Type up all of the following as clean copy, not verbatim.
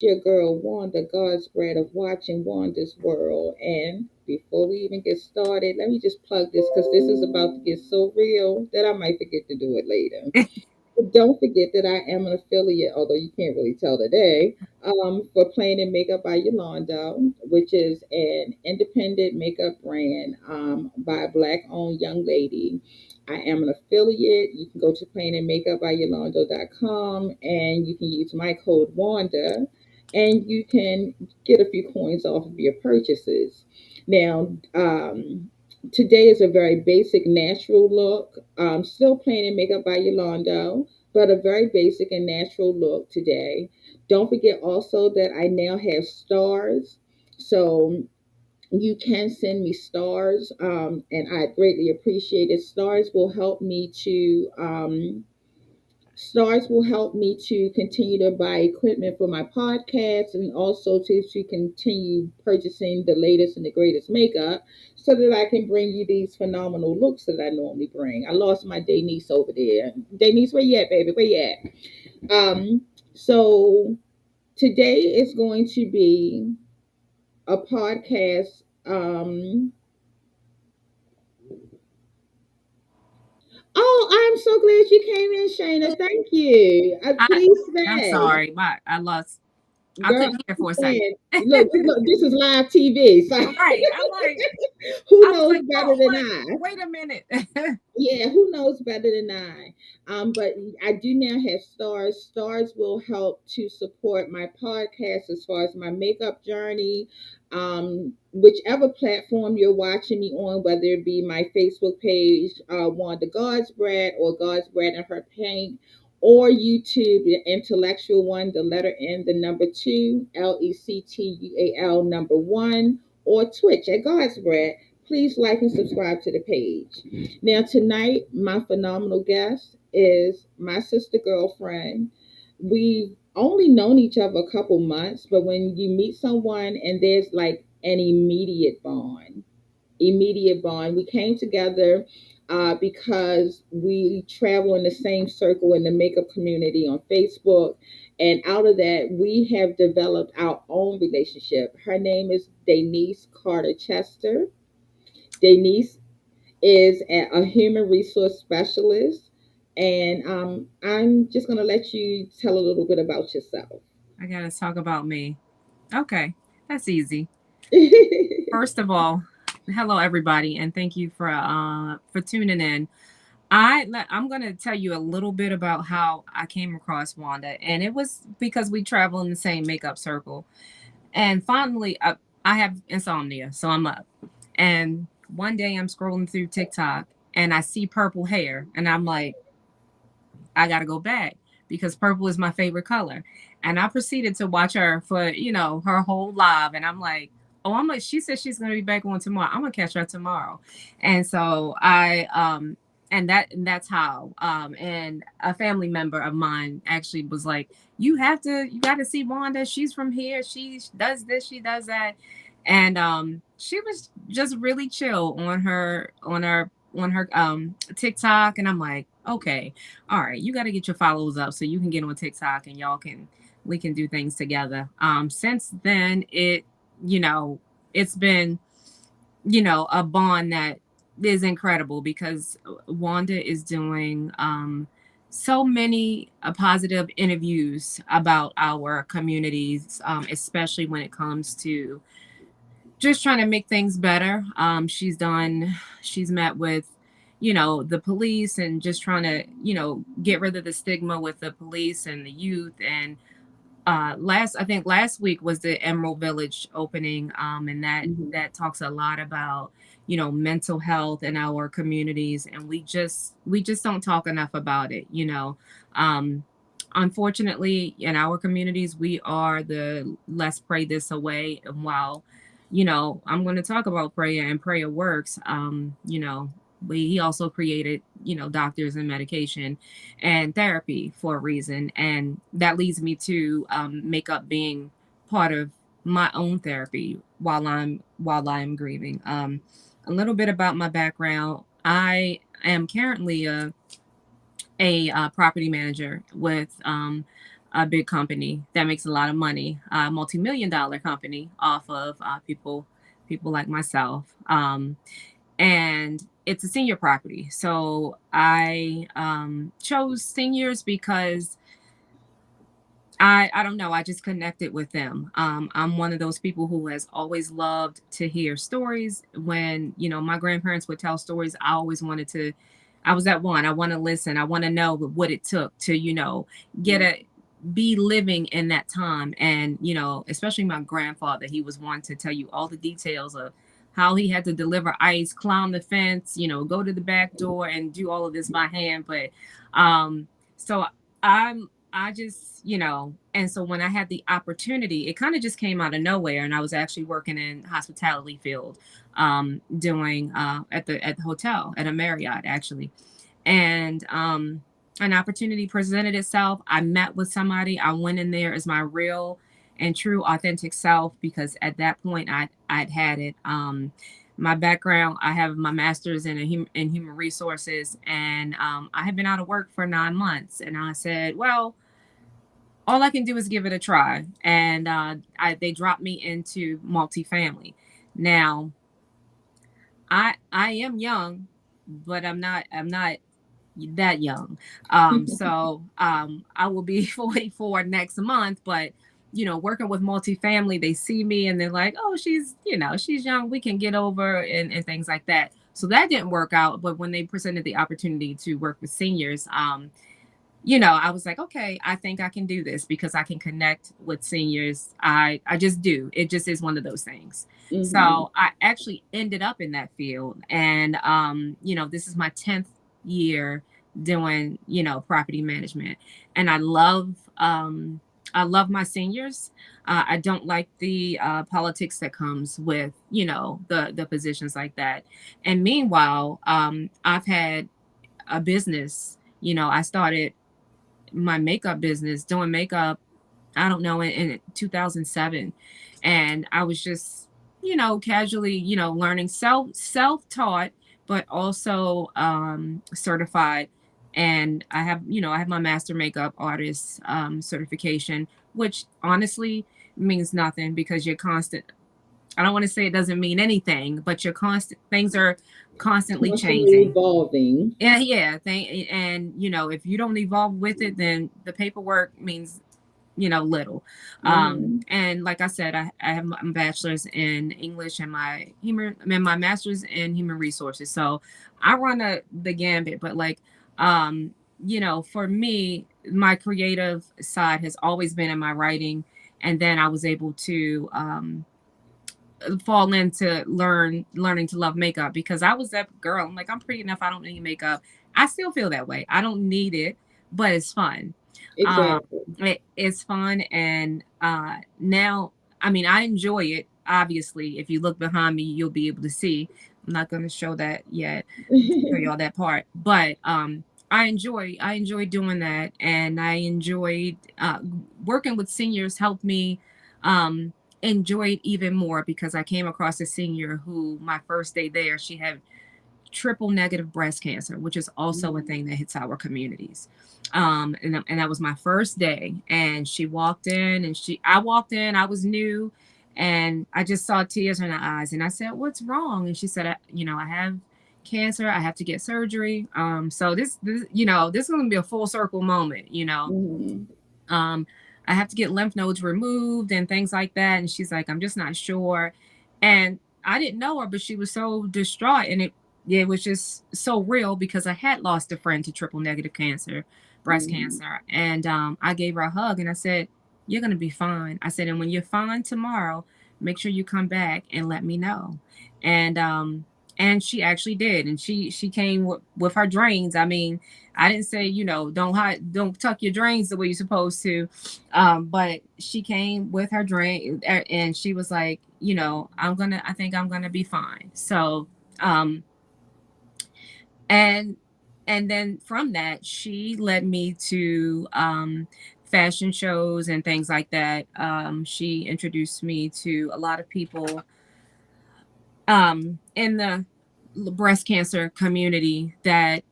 Your girl Wanda, God's bread of watching Wanda's world. And before we even get started, let me just plug this because this is about to get so real that I might forget to do it later. But don't forget that I am an affiliate, although you can't really tell today, for Plain and Makeup by Yolanda, which is an independent makeup brand by a black-owned young lady. I am an affiliate. You can go to plainandmakeupbyolanda.com and you can use my code WANDA and you can get a few coins off of your purchases. Now, today is a very basic, natural look. Still Plain and Makeup by Yolanda, but a very basic and natural look today. Don't forget also that I now have stars. So you can send me stars, and I greatly appreciate it. Stars will help me to continue to buy equipment for my podcast and also to continue purchasing the latest and the greatest makeup so that I can bring you these phenomenal looks that I normally bring. I lost my day niece over there. Day niece, where you at, baby? Where you at? So today is going to be a podcast. Oh, I'm so glad you came in, Shayna. Thank you. I Please I'm stay. sorry, my I lost. I Girl, couldn't hear I'm for a second. saying, look, this is live TV. So Right. who I was knows like, better oh, than what? I? Wait a minute. Yeah, who knows better than I? But I do now have stars. Stars will help to support my podcast as far as my makeup journey. Whichever platform you're watching me on, whether it be my Facebook page, Wanda God's Bread or God's Bread and Her Paint, or YouTube, the intellectual one, the letter N, the number two, LECTUAL number one, or Twitch at God's Bread. Please like and subscribe to the page. Now, tonight, my phenomenal guest is my sister girlfriend. We've only known each other a couple months, but when you meet someone and there's like an immediate bond. We came together because we travel in the same circle in the makeup community on Facebook. And out of that, we have developed our own relationship. Her name is Denise Carter Chester. Denise is a human resource specialist. And I'm just going to let you tell a little bit about yourself. I gotta talk about me. Okay, that's easy. First of all, hello everybody, and thank you for tuning in. I'm gonna tell you a little bit about how I came across Wanda, and it was because we travel in the same makeup circle. And finally, I have insomnia, so I'm up. And one day I'm scrolling through TikTok and I see purple hair, and I'm like, I gotta go back because purple is my favorite color. And I proceeded to watch her for, her whole live. And I'm like, oh, I'm like, she said she's gonna be back on tomorrow. I'm gonna catch her tomorrow. And so and that's how. And a family member of mine actually was like, you gotta see Wanda. She's from here. She does this, she does that. And she was just really chill on her TikTok. And I'm like, okay, all right, you got to get your follows up so you can get on TikTok and we can do things together. Since then, you know, it's been, a bond that is incredible because Wanda is doing so many positive interviews about our communities, especially when it comes to just trying to make things better. She's met with, the police and just trying to, get rid of the stigma with the police and the youth. And I think last week was the Emerald Village opening, and Mhm. that talks a lot about, mental health in our communities, and we just don't talk enough about it. Um, Unfortunately, in our communities, we are the let's pray this away. And while, I'm going to talk about prayer and prayer works, he also created, doctors and medication and therapy for a reason. And that leads me to makeup being part of my own therapy while I'm grieving. A little bit about my background. I am currently a property manager with a big company that makes a lot of money, a multi-million-dollar company off of people like myself. And it's a senior property. So I chose seniors because I don't know. I just connected with them. I'm one of those people who has always loved to hear stories. When my grandparents would tell stories, I always wanted to. I was that one. I want to listen. I want to know what it took to get a be living in that time. And especially my grandfather, he was one to tell you all the details of how he had to deliver ice, climb the fence, go to the back door and do all of this by hand. But so I just, and so when I had the opportunity, it kind of just came out of nowhere. And I was actually working in hospitality field, doing at the hotel at a Marriott actually. And an opportunity presented itself. I met with somebody. I went in there as my real and true authentic self because at that point I'd had it. My background, I have my master's in human resources, and I had been out of work for 9 months, and I said, well, all I can do is give it a try. And they dropped me into multifamily. Now, I am young, but I'm not that young. I will be 44 next month, but working with multifamily, they see me and they're like, oh, she's young. We can get over and things like that. So that didn't work out. But when they presented the opportunity to work with seniors, I was like, okay, I think I can do this because I can connect with seniors. I just do. It just is one of those things. Mm-hmm. So I actually ended up in that field. And this is my 10th year doing, property management. And I love my seniors. I don't like the politics that comes with, the positions like that. And meanwhile, I've had a business. I started my makeup business doing makeup, I don't know, in 2007. And I was just casually learning, self-taught, but also certified. And I have my master makeup artist certification, which honestly means nothing because you're constant. I don't want to say it doesn't mean anything, but you're constant, things are constantly Constantly changing. evolving. Yeah, yeah. And if you don't evolve with it, then the paperwork means little. Mm-hmm. And like I said, I have my bachelor's in English and my master's in human resources. So I run the gambit. But like, for me, my creative side has always been in my writing, and then I was able to fall into learning to love makeup because I was that girl. I'm like, I'm pretty enough. I don't need makeup. I still feel that way. I don't need it, but it's fun. Um, Exactly. it's fun, and now, I mean, I enjoy it. Obviously, if you look behind me, you'll be able to see. I'm not going to show that yet, show you all that part, but I enjoy doing that, and I enjoyed working with seniors. Helped me um, enjoy it even more because I came across a senior who my first day there, she had triple negative breast cancer, which is also a thing that hits our communities. And that was my first day. And she walked in, and I walked in, I was new, and I just saw tears in her eyes. And I said, "What's wrong?" And she said, I have cancer. I have to get surgery. So this is going to be a full circle moment. Mm-hmm. um, I have to get lymph nodes removed and things like that. And she's like, I'm just not sure. And I didn't know her, but she was so distraught. And it was just so real because I had lost a friend to triple negative cancer, breast Mm-hmm. cancer. And I gave her a hug and I said, you're going to be fine. I said, and when you're fine tomorrow, make sure you come back and let me know. And she actually did. And she came with her drains. I mean, I didn't say, don't tuck your drains the way you're supposed to. But she came with her drain, and she was like, I think I'm gonna be fine. So, um, and and then from that, she led me to fashion shows and things like that. She introduced me to a lot of people in the breast cancer community that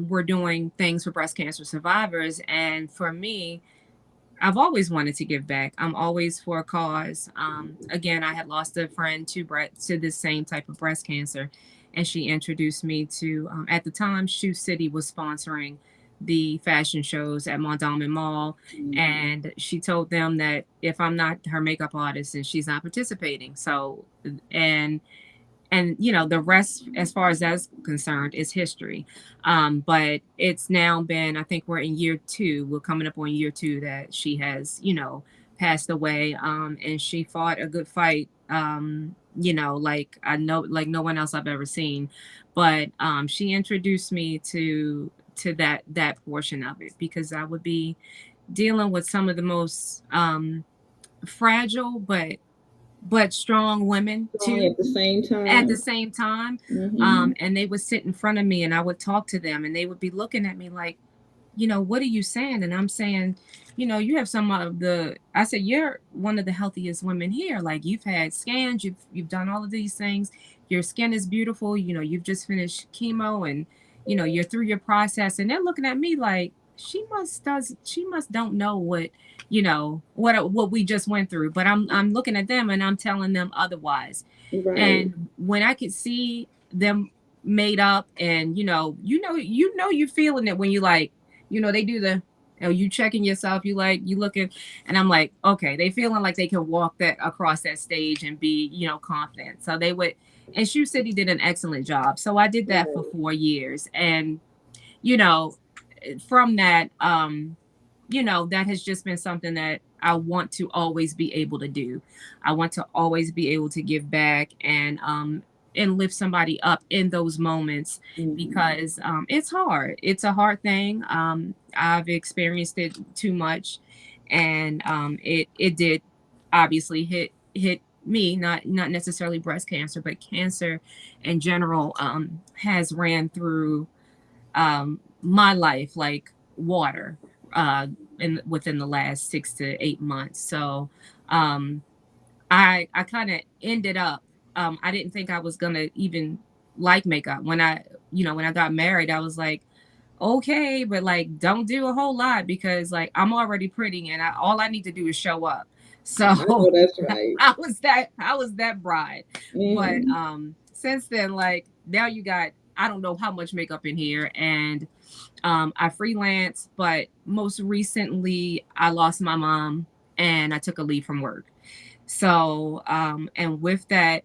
were doing things for breast cancer survivors. And for me, I've always wanted to give back. I'm always for a cause. Again, I had lost a friend to this same type of breast cancer, and she introduced me to. At the time, Shoe City was sponsoring the fashion shows at Mondawmin Mall, Mhm. and she told them that if I'm not her makeup artist, then she's not participating. So, and the rest, as far as that's concerned, is history. But it's now been, I think we're in year two, we're coming up on year two that she has passed away. And she fought a good fight, like I know, like no one else I've ever seen. But she introduced me to that portion of it, because I would be dealing with some of the most fragile but strong women Strong too at the same at the time. same time. Hmm. And they would sit in front of me, and I would talk to them, and they would be looking at me like, what are you saying? And I'm saying, you have some of the, I said, you're one of the healthiest women here. Like, you've had scans, you've done all of these things. Your skin is beautiful. You've just finished chemo, and, you're through your process. And they're looking at me like, she must don't know what we just went through. But I'm looking at them, and I'm telling them otherwise. Right. And when I could see them made up, and you're feeling it when you like, they do the, you checking yourself, you like, you looking, and I'm like, okay, they feeling like they can walk that across that stage and be, confident. So they would, and Shoe City did an excellent job. So I did that for Right. 4 years. And, you know, from that, that has just been something that I want to always be able to do. I want to always be able to give back, and lift somebody up in those moments, Hmm. because it's hard. It's a hard thing. I've experienced it too much, and it did obviously hit me, not necessarily breast cancer, but cancer in general has ran through my life like water, within the last 6 to 8 months. So um, I kind of ended up. I didn't think I was gonna even like makeup when I got married. I was like, okay, but like don't do a whole lot, because like I'm already pretty, and all I need to do is show up. I know So that's right. I was that bride. But Hmm. since then, like now you got, I don't know how much makeup in here, and I freelance, but most recently I lost my mom, and I took a leave from work. So, and with that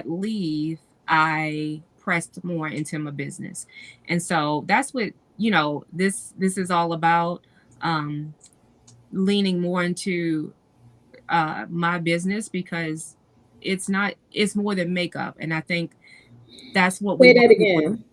leave, I pressed more into my business. And so that's what, this is all about, um, leaning more into my business, because it's more than makeup. And I think that's what we Say want that people to, again.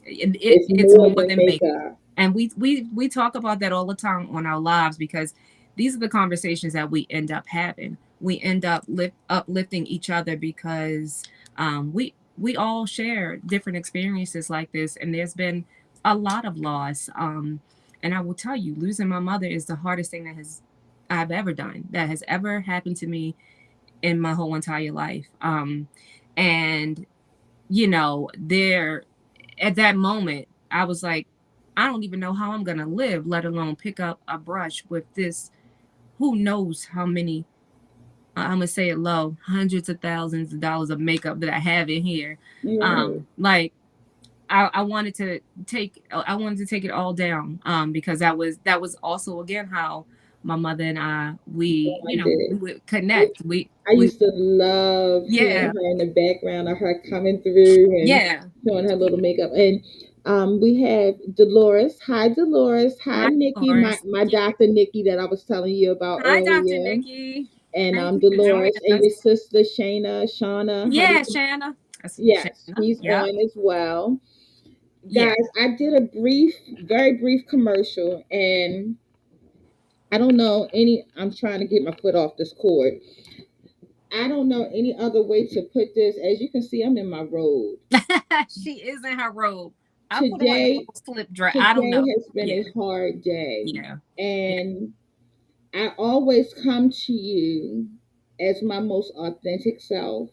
It's it's more more than than makeup. makeup. And we talk about that all the time on our lives, because these are the conversations that we end up having. We end up uplifting each other, because we all share different experiences like this, and there's been a lot of loss. And I will tell you, losing my mother is the hardest thing I've ever done, that has ever happened to me in my whole entire life. And there, at that moment, I was like, I don't even know how I'm going to live, let alone pick up a brush with this. Who knows how many, I'm going to say it low, hundreds of thousands of dollars of makeup that I have in here. Right. Like, I wanted to take it all down, because that was also again how my mother and I, we Bonded. would connect. I We used to love hearing Yeah, her in the background of her coming through and yeah. showing her little makeup. And we have Dolores. Hi, Dolores. Hi, Hi, Nikki. My Dolores. my Dr. Nikki that I was telling you about Hi, Dr. earlier. Nikki. And Thank you for joining Dolores and us. your sister Shauna. How do Yeah, you? Shanna. That's Yes, Shanna. he's Yep. on as well. Yeah. Guys, I did a very brief commercial, and I don't know any. I'm trying to get my foot off this cord. I don't know any other way to put this. As you can see, I'm in my robe. She is in her robe. I put her in a Today, little slip dress. I don't today know. has been Yeah. a hard day, Yeah. Yeah. and I always come to you as my most authentic self.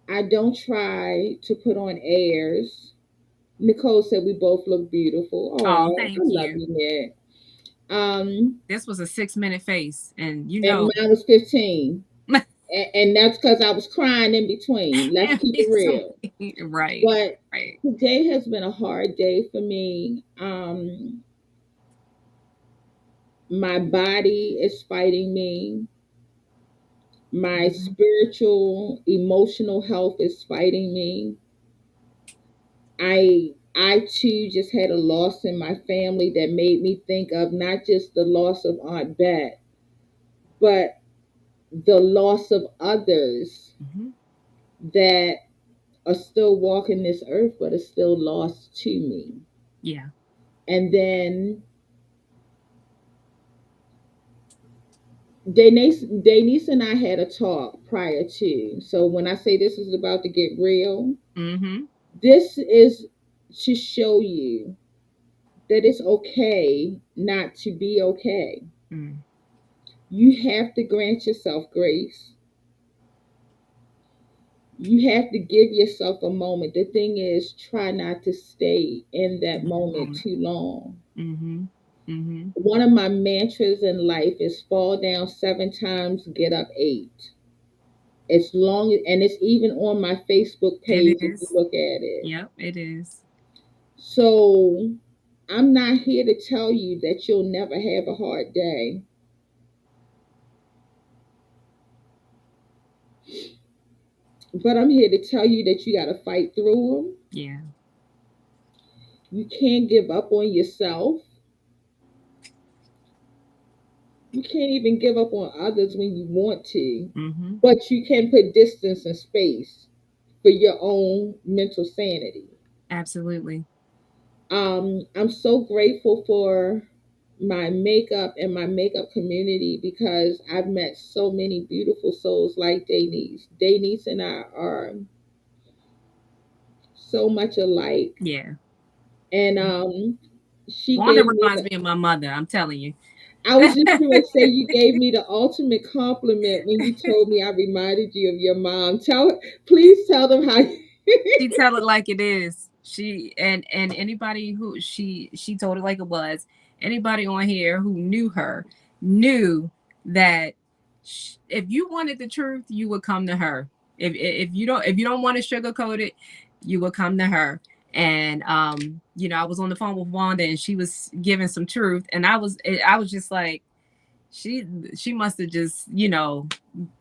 I don't try to put on airs. Nicole said we both look beautiful. Oh, Oh, I thank love you. you, Nick. Um, This was a 6 minute face, and you and know, mine was 15. And that's because I was crying in between. Let's in keep it real. between. Right, But right. today has been a hard day for me. My body is fighting me. My Hmm. spiritual, emotional health is fighting me. I too just had a loss in my family that made me think of not just the loss of Aunt Bet, but the loss of others Hmm. that are still walking this earth but are still lost to me. Yeah. And then Denise and I had a talk prior to. So when I say this is about to get real, Hmm. this is to show you that it's okay not to be okay. Mm. You have to grant yourself grace. You have to give yourself a moment. The thing is, try not to stay in that In that moment moment. too long. Hmm. Hmm. One of my mantras in life is fall down 7 times, get up 8. As long as, and it's even on my Facebook It page if you is. look at it. Yep, it is. So I'm not here to tell you that you'll never have a hard day, but I'm here to tell you that you got to fight through them. Yeah. You can't give up on yourself. You can't even give up on others when you want to, Hmm. but you can put distance and space for your own mental sanity. Absolutely. I'm so grateful for my makeup and my makeup community because I've met so many beautiful souls like Denise. Denise and I are so much alike. Yeah. And she Wanda gave me reminds the me of my mother. I'm telling you. I was just going to say you gave me the ultimate compliment when you told me I reminded you of your mom. Please tell them how. She tell it like it is. She and anybody who she told it like it was. Anybody on here who knew her knew that if you wanted the truth, you would come to her. If you don't want to sugarcoat it, you would come to her. And I was on the phone with Wanda, and she was giving some truth, and I was just like, she she must have just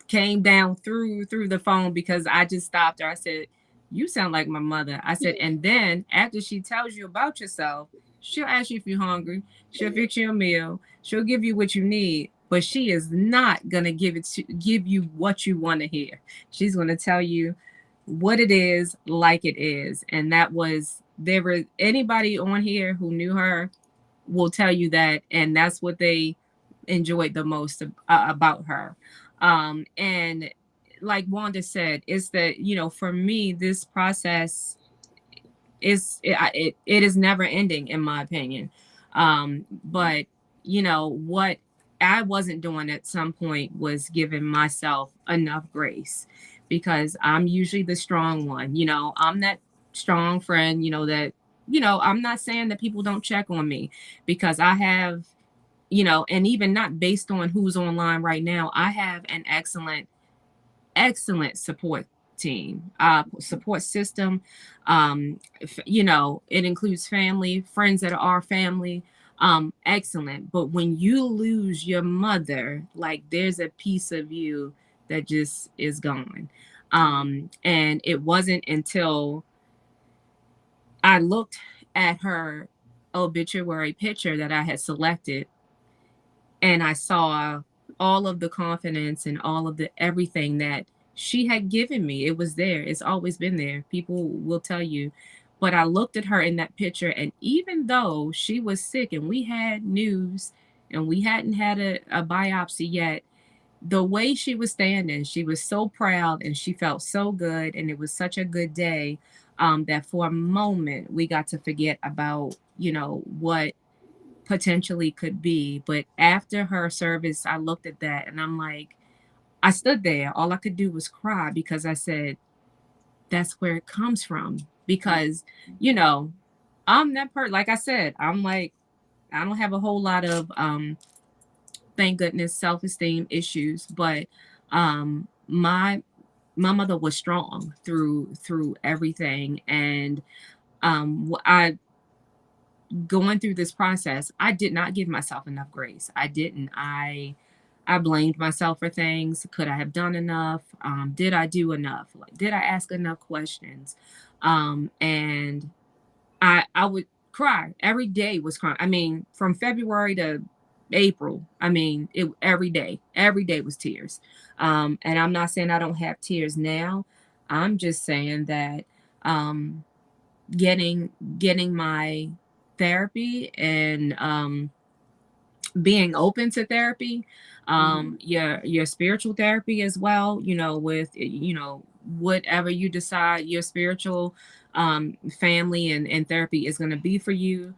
came down through the phone, because I just stopped her. I said, "You sound like my mother." I said, and then after she tells you about yourself, she'll ask you if you're hungry. She'll fix you a meal. She'll give you what you need, but she is not gonna give you what you want to hear. She's gonna tell you what it is, like it is, and that was there were anybody on here who knew her will tell you that, and that's what they enjoyed the most about her. And like Wanda said, it's that for me, this process it is never ending, in my opinion. But what I wasn't doing at some point was giving myself enough grace, because I'm usually the strong one. I'm that strong friend. That I'm not saying that people don't check on me, because I have, and even not based on who's online right now, I have an excellent support team, support system. It includes family, friends that are family. Excellent. But when you lose your mother, like, there's a piece of you that just is gone. And it wasn't until I looked at her obituary picture that I had selected, and I saw all of the confidence and all of the everything that she had given me. It was there. It's always been there. People will tell you. But I looked at her in that picture, and even though she was sick and we had news and we hadn't had a biopsy yet, the way she was standing, she was so proud and she felt so good. And it was such a good day, that for a moment we got to forget about, what potentially could be. But after her service, I looked at that and I'm like, I stood there. All I could do was cry, because I said, that's where it comes from. Because, I'm that person. Like I said, I'm like, I don't have a whole lot of thank goodness, self-esteem issues, but my mother was strong through everything. And I going through this process, I did not give myself enough grace. I didn't. I blamed myself for things. Could I have done enough? Did I do enough? Like, did I ask enough questions? And I would cry. Every day was crying. I mean, from February to April, I mean, it every day was tears. And I'm not saying I don't have tears now. I'm just saying that um, getting getting my therapy and being open to therapy, Mhm. your spiritual therapy as well, with whatever you decide your spiritual family and therapy is going to be for you.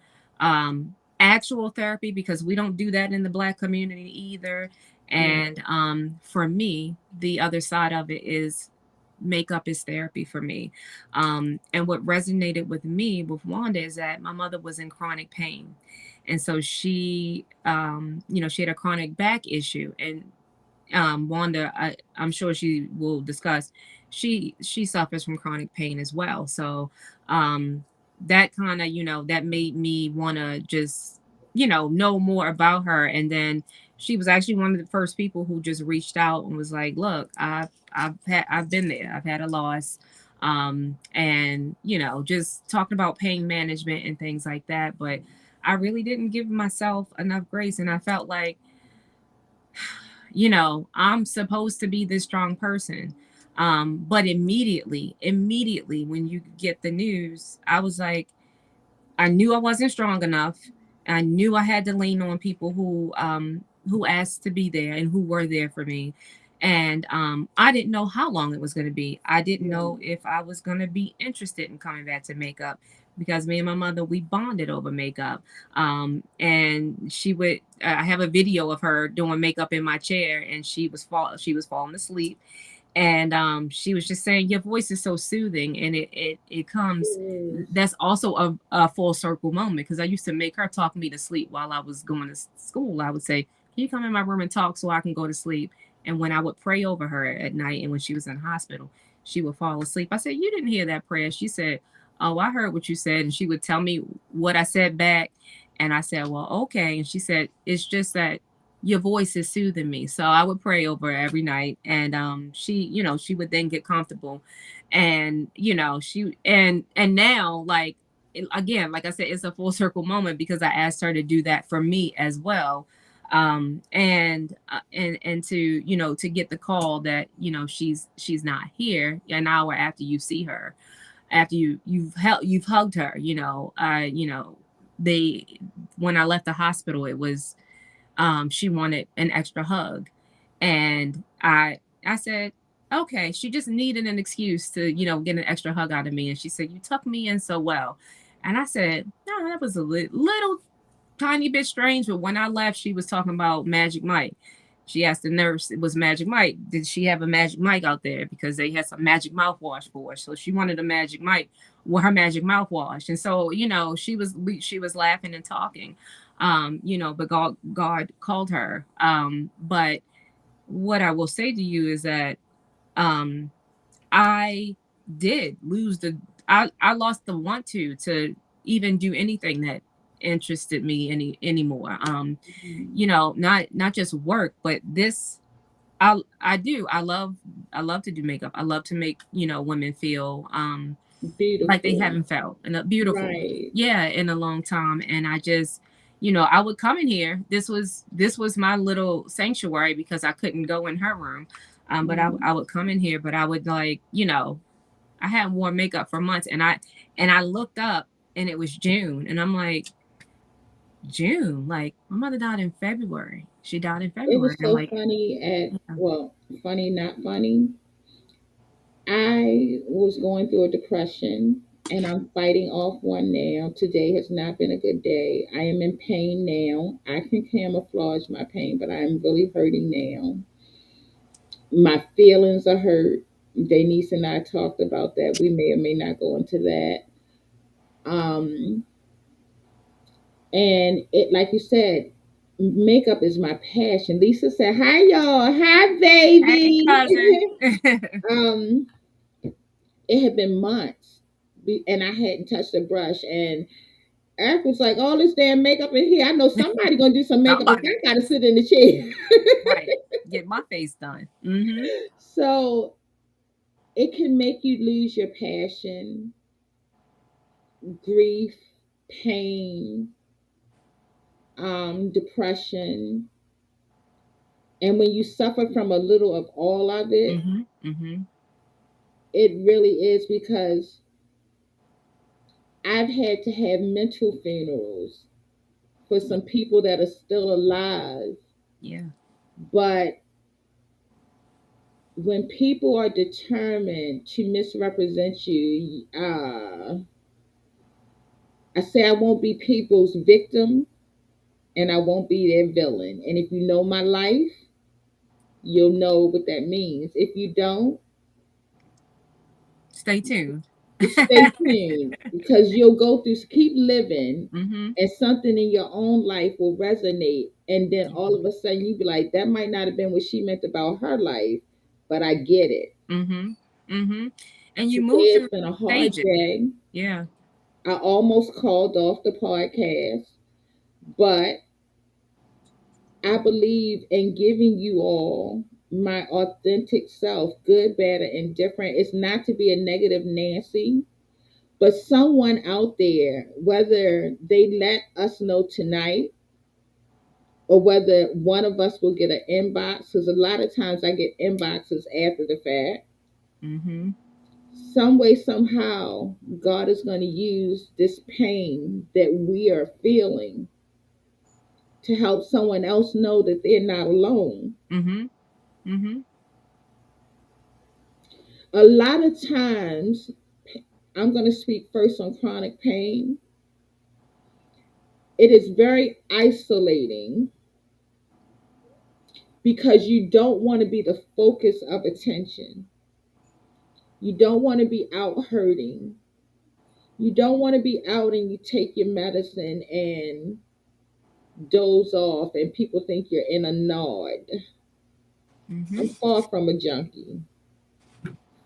Actual therapy, because we don't do that in the Black community either. Right. And for me, the other side of it is makeup is therapy for me. And what resonated with me with Wanda is that my mother was in chronic pain, and so she had a chronic back issue. And Wanda, I'm sure she will discuss, she suffers from chronic pain as well. So um, that kind of, that made me want to just, know more about her. And then she was actually one of the first people who just reached out and was like, "Look, I've been there. I've had a loss." And just talking about pain management and things like that. But I really didn't give myself enough grace, and I felt like, I'm supposed to be this strong person. But immediately when you get the news, I was like, I knew I wasn't strong enough. I knew I had to lean on people who asked to be there and who were there for me. And I didn't know how long it was going to be. I didn't know Right. if I was going to be interested in coming back to makeup, because me and my mother, we bonded over makeup. And I have a video of her doing makeup in my chair, and she was falling asleep. And she was just saying, your voice is so soothing, and it It comes. is. That's also a full circle moment, because I used to make her talk me to sleep while I was going to school. I would say, can you come in my room and talk so I can go to sleep? And when I would pray over her at night, and when she was in hospital, she would fall asleep. I said, you didn't hear that prayer. She said, oh, I heard what you said. And she would tell me what I said back. And I said, well, okay. And she said, it's just that your voice is soothing me. So I would pray over her every night. And she would then get comfortable. And and now, like, again, like I said, it's a full circle moment, because I asked her to do that for me as well. And to to get the call that she's not here an hour after you see her, after you've hugged her. They When I left the hospital, it was, she wanted an extra hug. And I said, okay, she just needed an excuse to, get an extra hug out of me. And she said, you tucked me in so well. And I said, no, that was a little tiny bit strange. But when I left, she was talking about Magic Mike. She asked the nurse, it was Magic Mike, did she have a Magic Mike out there? Because they had some magic mouthwash for her. So she wanted a Magic Mike with her magic mouthwash. And so, she was laughing and talking. But God called her. But what I will say to you is that um, I did lose I lost the want to even do anything that interested me anymore. Mhm. Not just work, but this. I love to do makeup. I love to make women feel like they Beautiful. haven't felt, and beautiful, Right. yeah, in a long time. And I just, I would come in here. This was my little sanctuary, because I couldn't go in her room. But Mhm. I would come in here, but I would, like, I hadn't worn makeup for months. And I looked up, and it was June, and I'm like, June, like, my mother died in February. She died in It February. was And I'm so like, funny yeah. funny, not funny. I was going through a depression and I'm fighting off one now. Today has not been a good day. I am in pain now. I can camouflage my pain, but I am really hurting now. My feelings are hurt. Denise and I talked about that. We may or may not go into that. Um, And it, like you said, makeup is my passion. Lisa said, "Hi, y'all. Hi, Hey, baby." cousin. um, it had been months, and I hadn't touched a brush. And Eric was like, "All this damn makeup in here. I know somebody gonna do some makeup, but Somebody. I gotta sit in the chair." Right. Get my face done. Mm-hmm. So it can make you lose your passion, grief, pain, depression. And when you suffer from a little of all of it, Mm-hmm. Mm-hmm. it really is, because I've had to have mental funerals for some people that are still alive. Yeah. But when people are determined to misrepresent you, I say I won't be people's victim and I won't be their villain. And if you know my life, you'll know what that means. If you don't, Stay tuned. stay tuned, because you'll go through, keep living, Mm-hmm. and something in your own life will resonate. And then all of a sudden you be like, that might not have been what she meant about her life, but I get it. Mm-hmm. Mm-hmm. And you Today move has through been a hard stages. day. Yeah. I almost called off the podcast, but I believe in giving you all my authentic self, good, bad, and indifferent. It's not to be a negative Nancy, but someone out there, whether they let us know tonight or whether one of us will get an inbox, because a lot of times I get inboxes after the fact. Mm-hmm. Some way, somehow, God is going to use this pain that we are feeling to help someone else know that they're not alone. Mm-hmm. Mm-hmm. A lot of times, I'm going to speak first on chronic pain. It is very isolating because you don't want to be the focus of attention. You don't want to be out hurting. You don't want to be out and you take your medicine and doze off and people think you're in a nod. I'm Mm-hmm. far from a junkie,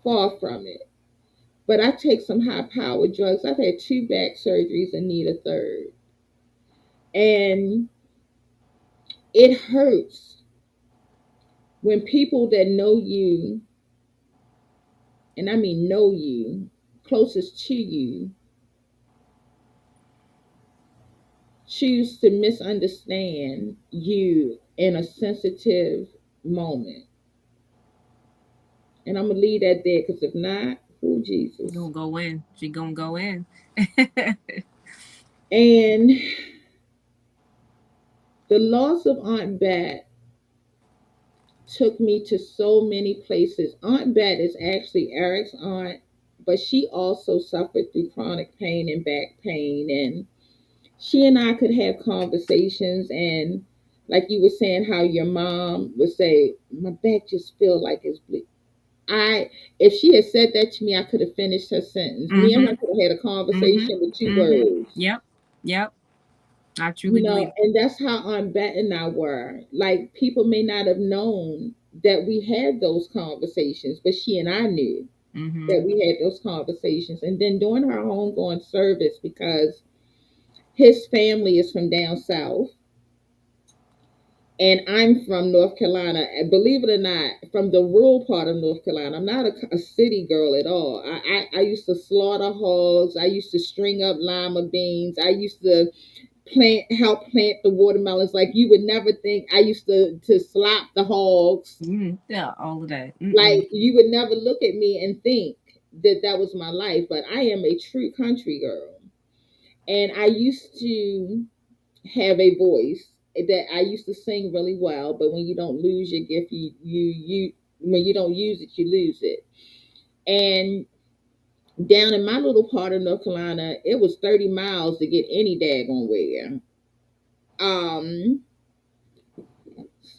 far from it. But I take some high powered drugs. I've had 2 back surgeries and need a third. And it hurts when people that know you, and I mean know you, closest to you, choose to misunderstand you in a sensitive moment. And I'm gonna leave that there, because if not, oh Jesus. Gonna go in. She gonna go in. And the loss of Aunt Bet took me to so many places. Aunt Bet is actually Eric's aunt, but she also suffered through chronic pain and back pain. And she and I could have conversations. And like you were saying, how your mom would say, "My back just feel like it's bleeding." If she had said that to me, I could have finished her sentence. Me and Mm-hmm. her could have had a Mm-hmm. conversation with two Mm-hmm. words. Yep. Yep. I truly believe. And that's how Aunt Bet and I were. Like, people may not have known that we had those conversations, but she and I knew Mm-hmm. that we had those conversations. And then during her homegoing service, because his family is from down south, and I'm from North Carolina. And believe it or not, from the rural part of North Carolina. I'm not a city girl at all. I used to slaughter hogs. I used to string up lima beans. I used to help plant the watermelons. Like, you would never think. I used to slop the hogs. Mm, yeah, all of that. Mm-mm. Like, you would never look at me and think that that was my life. But I am a true country girl, and I used to have a voice that I used to sing really well. But when you don't lose your gift, you when you don't use it, you lose it. And down in my little part of North Carolina, it was 30 miles to get any daggone where. Um,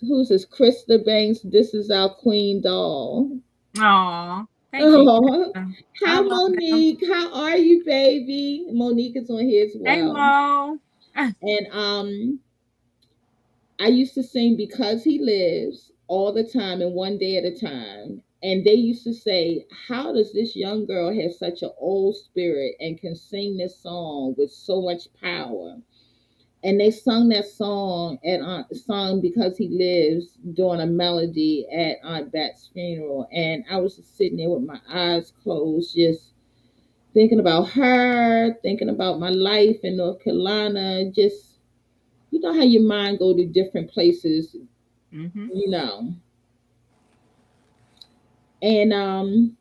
who's this? Krista Banks. This is our queen doll. Aw, thank you. Oh, I hi love them. Monique. How are you, baby? Monique is on here as Hey, well. Mo. Ah, And I used to sing Because He Lives all the time and One Day at a Time. And they used to say, how does this young girl have such an old spirit and can sing this song with so much power? And they sung that song at song Because He Lives during a melody at Aunt Bet's funeral. And I was just sitting there with my eyes closed, just thinking about her, thinking about my life in North Carolina, just you know how your mind go to different places, mm-hmm. you know. And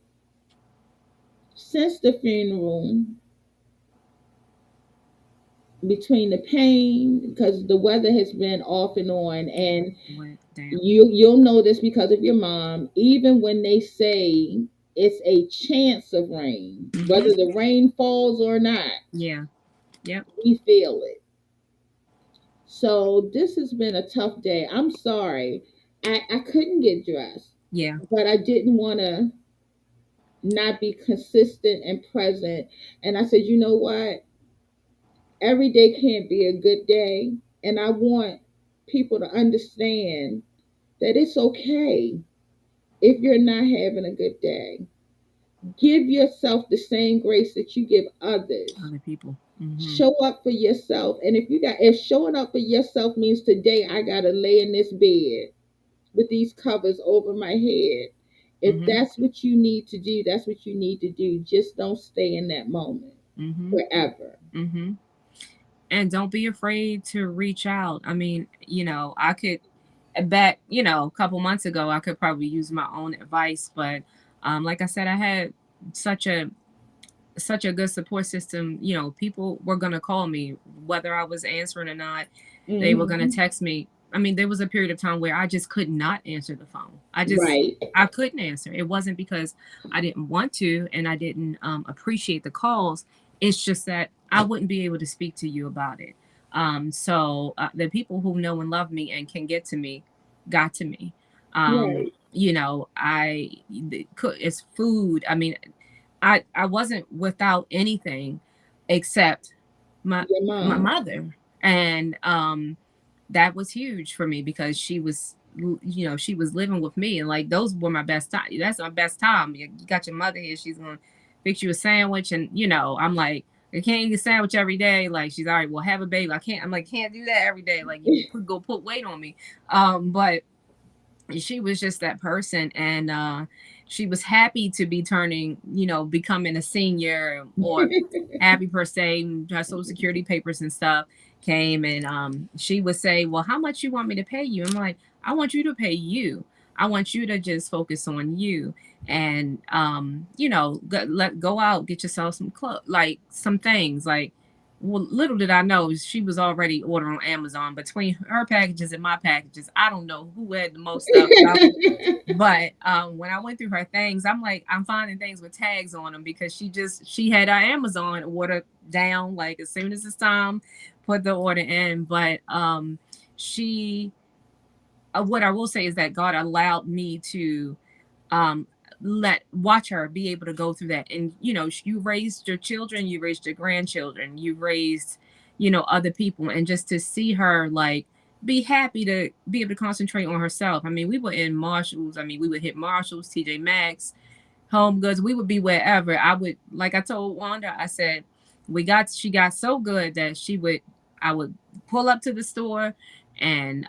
since the funeral, between the pain, because the weather has been off and on, and Went down. you'll know this because of your mom, even when they say it's a chance of rain, whether Mm-hmm. the rain falls or not, Yeah. Yep. we feel it. So this has been a tough day. I'm sorry. I couldn't get dressed, Yeah. but I didn't want to not be consistent and present. And I said, you know what? Every day can't be a good day. And I want people to understand that it's okay if you're not having a good day. Give yourself the same grace that you give others. Other people. Mm-hmm. Show up for yourself. And if showing up for yourself means today I gotta lay in this bed with these covers over my head. If Mm-hmm. that's what you need to do, that's what you need to do. Just don't stay in that moment Mm-hmm. forever. Mm-hmm. And don't be afraid to reach out. I mean, I could back, a couple months ago, I could probably use my own advice, but like I said, I had such a such a good support system. People were going to call me whether I was answering or not. They were going to Hmm. text me. I mean, there was a period of time where I just could not answer the phone. Right. I couldn't answer. It wasn't because I didn't want to and I didn't appreciate the calls. It's just that I wouldn't be able to speak to you about it. So the people who know and love me and can get to me got to me. Right. It's food. I mean, I wasn't without anything except my Your my mom. mother, and that was huge for me because she was living with me, and like those were my best time. That's my best time. You got your mother here; she's gonna fix you a sandwich, and I'm like. I can't eat a sandwich every day. Like she's all right. Well, have a baby. I can't. I'm like can't do that every day. Like you go put weight on me. But she was just that person, and she was happy to be turning, becoming a senior or happy per se. Her social security papers and stuff came, and she would say, well, how much you want me to pay you? I'm like, I want you to pay you. I want you to just focus on you, and go out, get yourself some like some things like, well, little did I know she was already ordering on Amazon. Between her packages and my packages, I don't know who had the most stuff. But when I went through her things, I'm like, I'm finding things with tags on them because she had our Amazon order down like as soon as it's time, put the order in. But she, what I will say is that God allowed me to um let watch her be able to go through that. And you raised your children, you raised your grandchildren, you raised other people, and just to see her like be happy to be able to concentrate on herself. I mean, we were in Marshalls. I mean, we would hit Marshalls, TJ Maxx, Home Goods. We would be wherever. I would, like I told Wanda, I said she got so good that I would pull up to the store and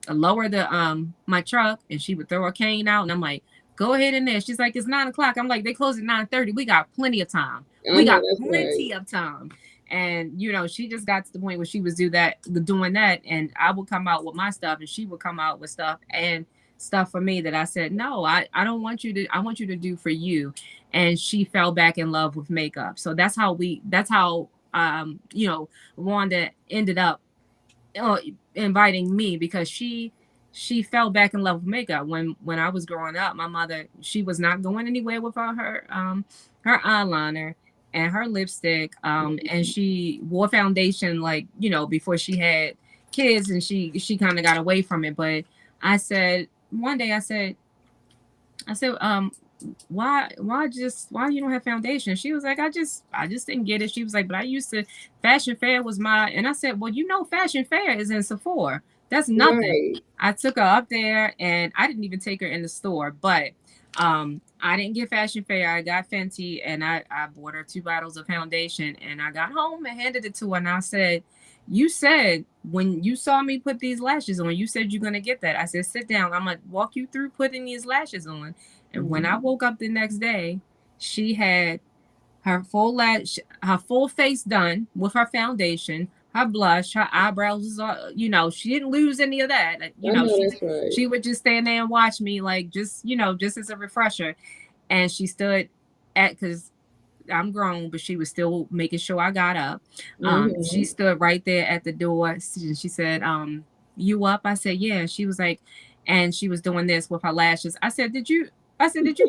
lower the my truck, and she would throw a cane out, and I'm like, go ahead in there. She's like, it's 9 o'clock. I'm like, they close at 9:30. We got plenty of time. I We know got that's right. plenty of time. And she just got to the point where she was doing that, and I would come out with my stuff, and she would come out with stuff and stuff for me that I said, no, I don't want you to. I want you to do for you. And she fell back in love with makeup. So that's how Wanda ended up uh, inviting me because she fell back in love with makeup. When I was growing up, my mother, she was not going anywhere without her eyeliner and her lipstick, and she wore foundation like before she had kids, and she kind of got away from it. But I said one day, I said, why you don't have foundation? She was like, I just didn't get it. She was like, but I used to, fashion fair was my, and I said, well, fashion fair is in Sephora. That's nothing. Right. I took her up there and I didn't even take her in the store, but I didn't get fashion fair. I got Fenty and I bought her 2 bottles of foundation and I got home and handed it to her and I said, you said when you saw me put these lashes on, you said you're gonna get that. I said, sit down. I'm gonna walk you through putting these lashes on. And when I Mhm. woke up the next day, she had her full face done with her foundation, her blush, her eyebrows was all, she didn't lose any of that. I know that's right. She would just stand there and watch me like just as a refresher. And she stood at because I'm grown, but she was still making sure I got up. She Mhm. stood right there at the door. She said, "You up?" I said, "Yeah." And she was like, and she was doing this with her lashes. Did you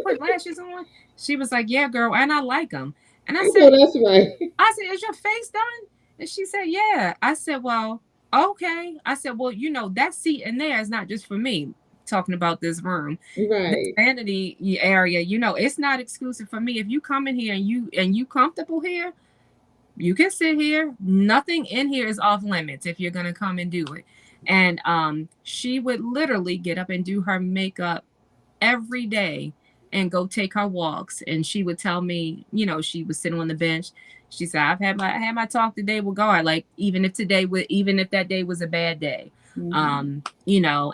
put lashes on?" She was like, "Yeah, girl, and I like them." And I know that's right. I said, "Is your face done?" And she said, "Yeah." I said, "Well, okay." I said, "Well, that seat in there is not just for me." Talking about this room, this Right. vanity area, it's not exclusive for me. If you come in here and you comfortable here, you can sit here. Nothing in here is off limits if you're gonna come and do it. And she would literally get up and do her makeup every day and go take her walks. And she would tell me, she was sitting on the bench. She said, I had my talk today with God. Like even if that day was a bad day. Mhm.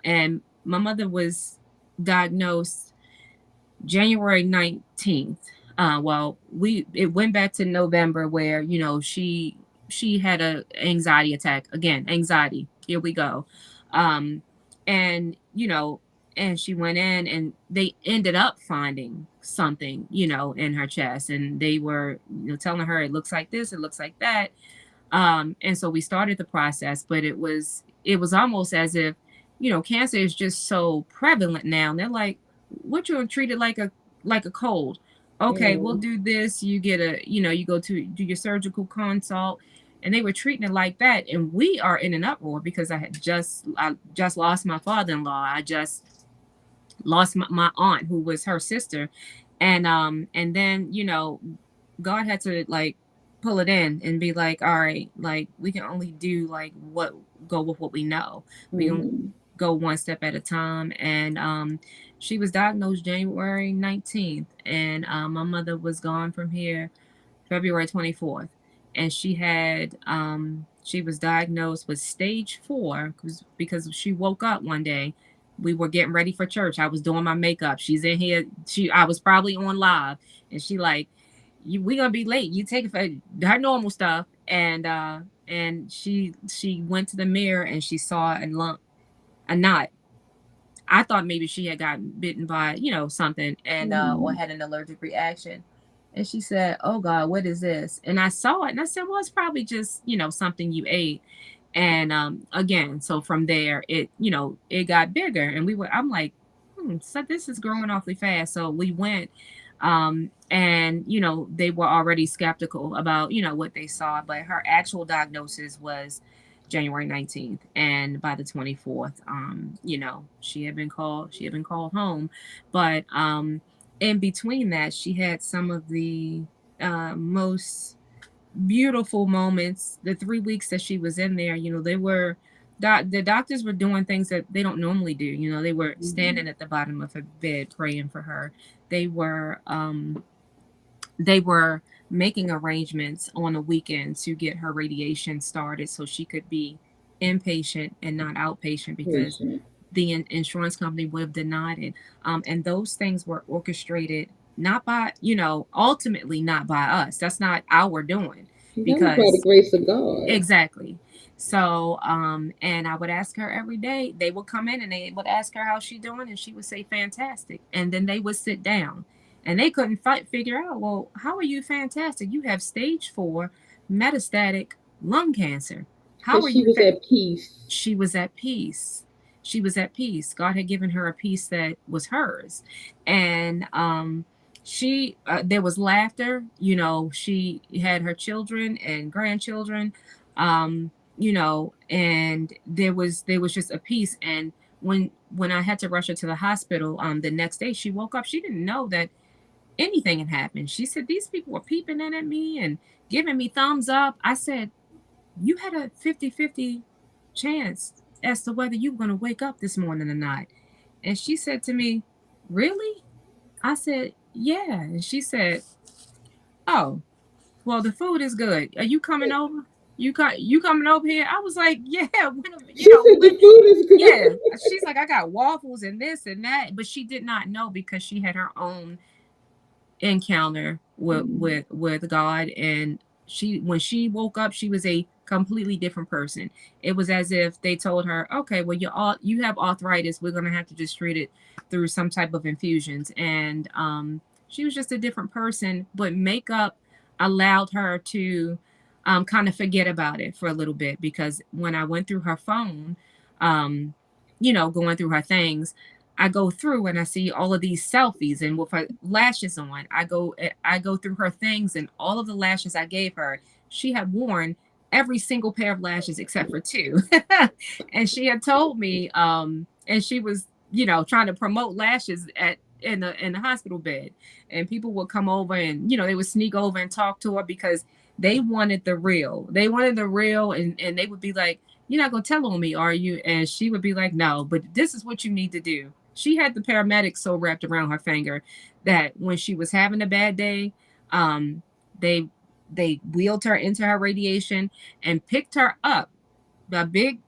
And my mother was diagnosed January 19th. Well, we it went back to November where, she had a anxiety attack. Again, anxiety. Here we go. Um and and she went in and they ended up finding something, in her chest, and they were, telling her it looks like this, it looks like that. And so we started the process, but it was almost as if, cancer is just so prevalent now. And they're like, what, you treat it like a cold. Okay, we'll Mm. do this. You get you go to do your surgical consult. And they were treating it like that. And we are in an uproar because I just lost my father-in-law. I just lost my aunt who was her sister. And then, God had to like pull it in and be like, all right, like we can only do like what go with what we know. We can Mhm. go one step at a time. And she was diagnosed January 19th, and my mother was gone from here February 24th. And she was diagnosed with stage 4 because she woke up one day. We were getting ready for church. I was doing my makeup. She's in here. I was probably on live, and she like, we gonna be late. You take it for her normal stuff. And she went to the mirror and she saw a lump, a knot. I thought maybe she had gotten bitten by, something, and or Mhm. had an allergic reaction. And she said, "Oh God, what is this?" And I saw it and I said, "Well, it's probably just, something you ate." And again, so from there it got bigger, and I'm like, so this is growing awfully fast. So we went, and they were already skeptical about, what they saw, but her actual diagnosis was January 19th, and by the 24th, she had been called home. But in between that, she had some of the most beautiful moments. The 3 weeks that she was in there, the doctors were doing things that they don't normally do. They were Mhm. standing at the bottom of her bed praying for her. They were um they were making arrangements on a weekend to get her radiation started so she could be inpatient and not outpatient because Patient. the insurance company would have denied it. And those things were orchestrated not by, ultimately not by us. That's not our doing That was by the because grace of God. exactly. So, and I would ask her every day. They would come in and they would ask her how she doing, and she would say fantastic. And then they would sit down, and they couldn't figure out, well, how are you fantastic? You have stage 4 metastatic lung cancer. How But are she you? was at peace. She was at peace. She was at peace. God had given her a peace that was hers, and there was laughter. She had her children and grandchildren, and there was just a peace. And when I had to rush her to the hospital, the next day she woke up. She didn't know that. anything had happened. She said, these people were peeping in at me and giving me thumbs up. I said, you had a 50-50 chance as to whether you were going to wake up this morning or not. And she said to me, really? I said, yeah. And she said, oh, well, the food is good. Are you coming over? You coming over here? I was like, yeah, She said when, the food is yeah. good. She's like, I got waffles and this and that, but she did not know because she had her own encounter with God, and she when she woke up she was a completely different person. It was as if they told her, okay, well, you have arthritis, we're going to have to just treat it through some type of infusions. And she was just a different person, but makeup allowed her to kind of forget about it for a little bit, because when I went through her phone, um going through her things, I go through and I see all of these selfies and with her lashes on. I go through her things, and all of the lashes I gave her, she had worn every single pair of lashes except for two. And she had told me, and she was, trying to promote lashes at in the hospital bed. And people would come over and, they would sneak over and talk to her because they wanted the real. They wanted the real, and they would be like, you're not gonna tell on me, are you? And she would be like, no, but this is what you need to do. She had the paramedics so wrapped around her finger that when she was having a bad day, um, they they wheeled her into her radiation and picked her up, a big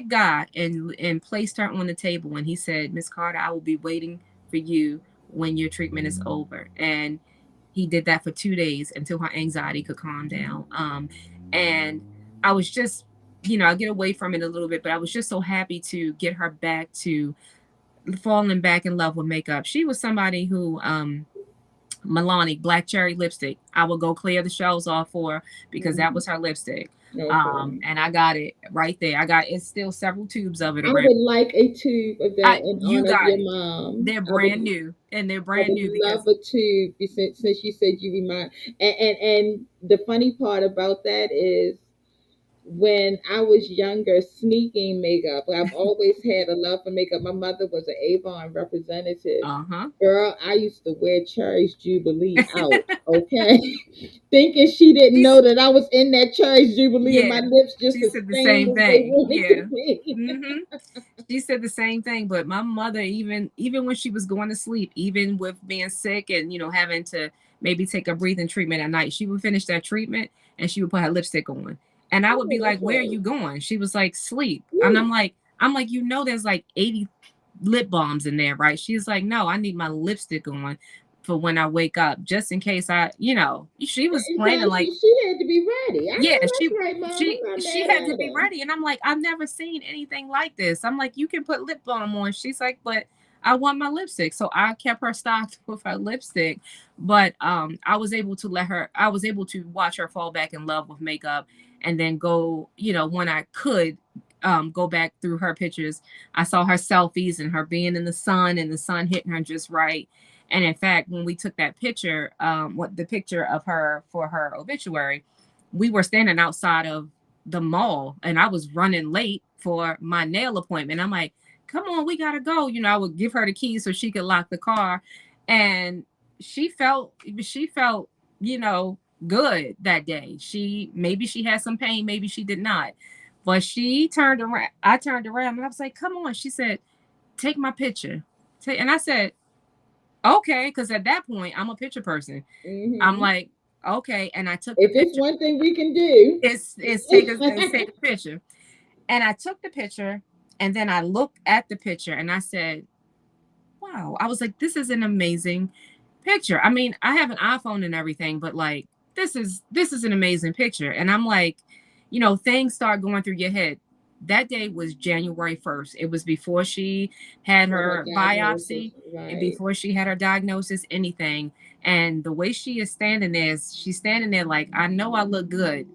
guy, and placed her on the table. And he said, Miss Carter, I will be waiting for you when your treatment is over. And he did that for 2 days until her anxiety could calm down. And I was just, I get away from it a little bit, but I was just so happy to get her back to falling back in love with makeup. She was somebody who, Milani black cherry lipstick, I would go clear the shelves off for her because that Mhm. was her lipstick. Okay. And I got it right there. It's still several tubes of it I around. would like a tube of that in You honor of got your it. mom. They're brand new, and they're I brand would new love because a tube since you said you remind. And the funny part about that is when I was younger, sneaking makeup. I've always had a love for makeup. My mother was an Avon representative. uh-huh. Girl, I used to wear Cherry's Jubilee out, okay? Thinking she didn't know She's that I was in that Cherry's Jubilee and my Yeah. lips just She as said the stained same as they thing. wanted to Yeah. be. Mm-hmm. She said the same thing, but my mother, even when she was going to sleep, even with being sick and having to maybe take a breathing treatment at night, she would finish that treatment and she would put her lipstick on. And I would Oh, be like, that's "Where are right. you going?" She was like, "Sleep." And Yeah. I'm like, there's like 80 lip balms in there, right? She's like, "No, I need my lipstick on for when I wake up, just in case she was planning Because like, she had to be ready. I yeah, know she that's right, Mom. I'm she not she mad had to at be her. ready. And I'm like, I've never seen anything like this. I'm like, you can put lip balm on. She's like, but I want my lipstick. So I kept her stocked with her lipstick. But I was able to watch her fall back in love with makeup, and then go, when I could go back through her pictures. I saw her selfies and her being in the sun and the sun hitting her just right. And in fact, when we took that picture, what the picture of her for her obituary, we were standing outside of the mall, and I was running late for my nail appointment. I'm like, come on, we gotta go. I would give her the keys so she could lock the car. And she felt, you know, good that day. Maybe she had some pain, maybe she did not. But she turned around. I turned around and I was like, come on. She said, take my picture. And I said, okay, because at that point I'm a picture person. I'm Hmm. like, okay. And I took the If it's picture. one thing we can do. It's take a picture. And I took the picture, and then I looked at the picture and I said, wow. I was like, this is an amazing picture. I mean, I have an iPhone and everything, but like, this is an amazing picture. And I'm like, things start going through your head. That day was January 1st. It was before she had For her her diagnosis, biopsy and right? before she had her diagnosis, anything. And the way she is standing there, she's standing there like, I know I look good.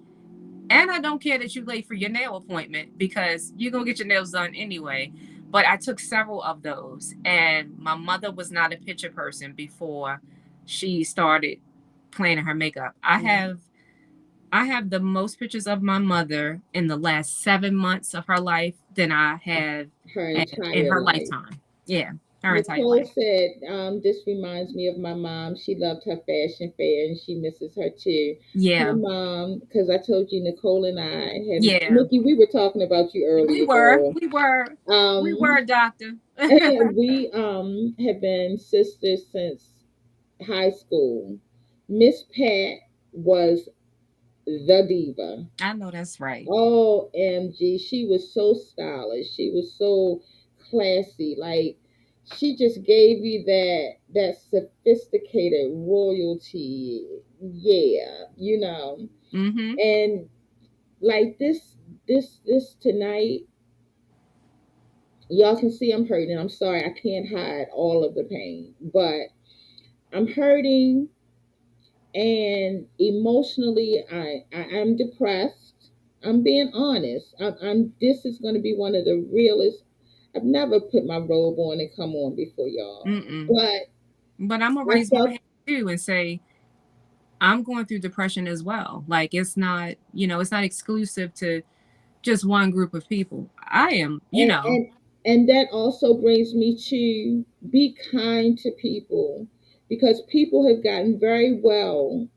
And I don't care that you're late for your nail appointment because you're going to get your nails done anyway. But I took several of those. And my mother was not a picture person before she started planning her makeup. I have the most pictures of my mother in the last 7 months of her life than I have Her in entire her life. lifetime. Yeah. her entire Nicole life. said, this reminds me of my mom. She loved her fashion fair and she misses her too. Her Yeah. mom, because I told you Nicole and I had, Yeah. Nikki, we were talking about you We earlier, were. girl. We were. We Um, were, doctor. we have been sisters since high school. Miss Pat was the diva. I know that's right. OMG, she was so stylish. She was so classy. Like she just gave you that sophisticated royalty. Yeah, you know. Mm-hmm. And like this tonight, y'all can see I'm hurting. I'm sorry, I can't hide all of the pain, but I'm hurting and emotionally I'm depressed. I'm being honest. I'm this is going to be one of the realest. I've never put my robe on and come on before y'all, Mm-mm. but But I'm gonna I raise my felt hand too and say I'm going through depression as well. Like it's not, it's not exclusive to just one group of people. I am, and and that also brings me to be kind to people because people have gotten very well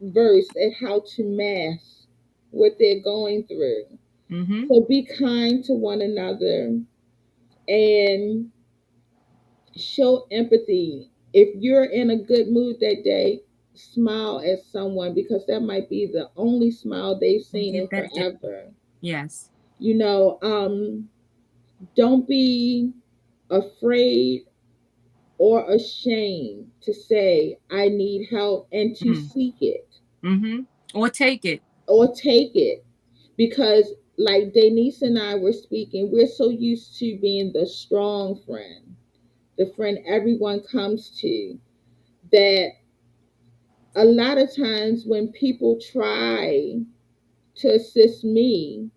versed at how to mask what they're going through. Mm-hmm. So be kind to one another and show empathy. If you're in a good mood that day, smile at someone because that might be the only smile they've We seen in get that day. forever. Yes. You know, don't be afraid or ashamed to say, I need help and to Mm-hmm. seek it Mm-hmm. Or take it. or take it. Because, like Denise and I were speaking, we're so used to being the strong friend, the friend everyone comes to, that a lot of times when people try to assist me,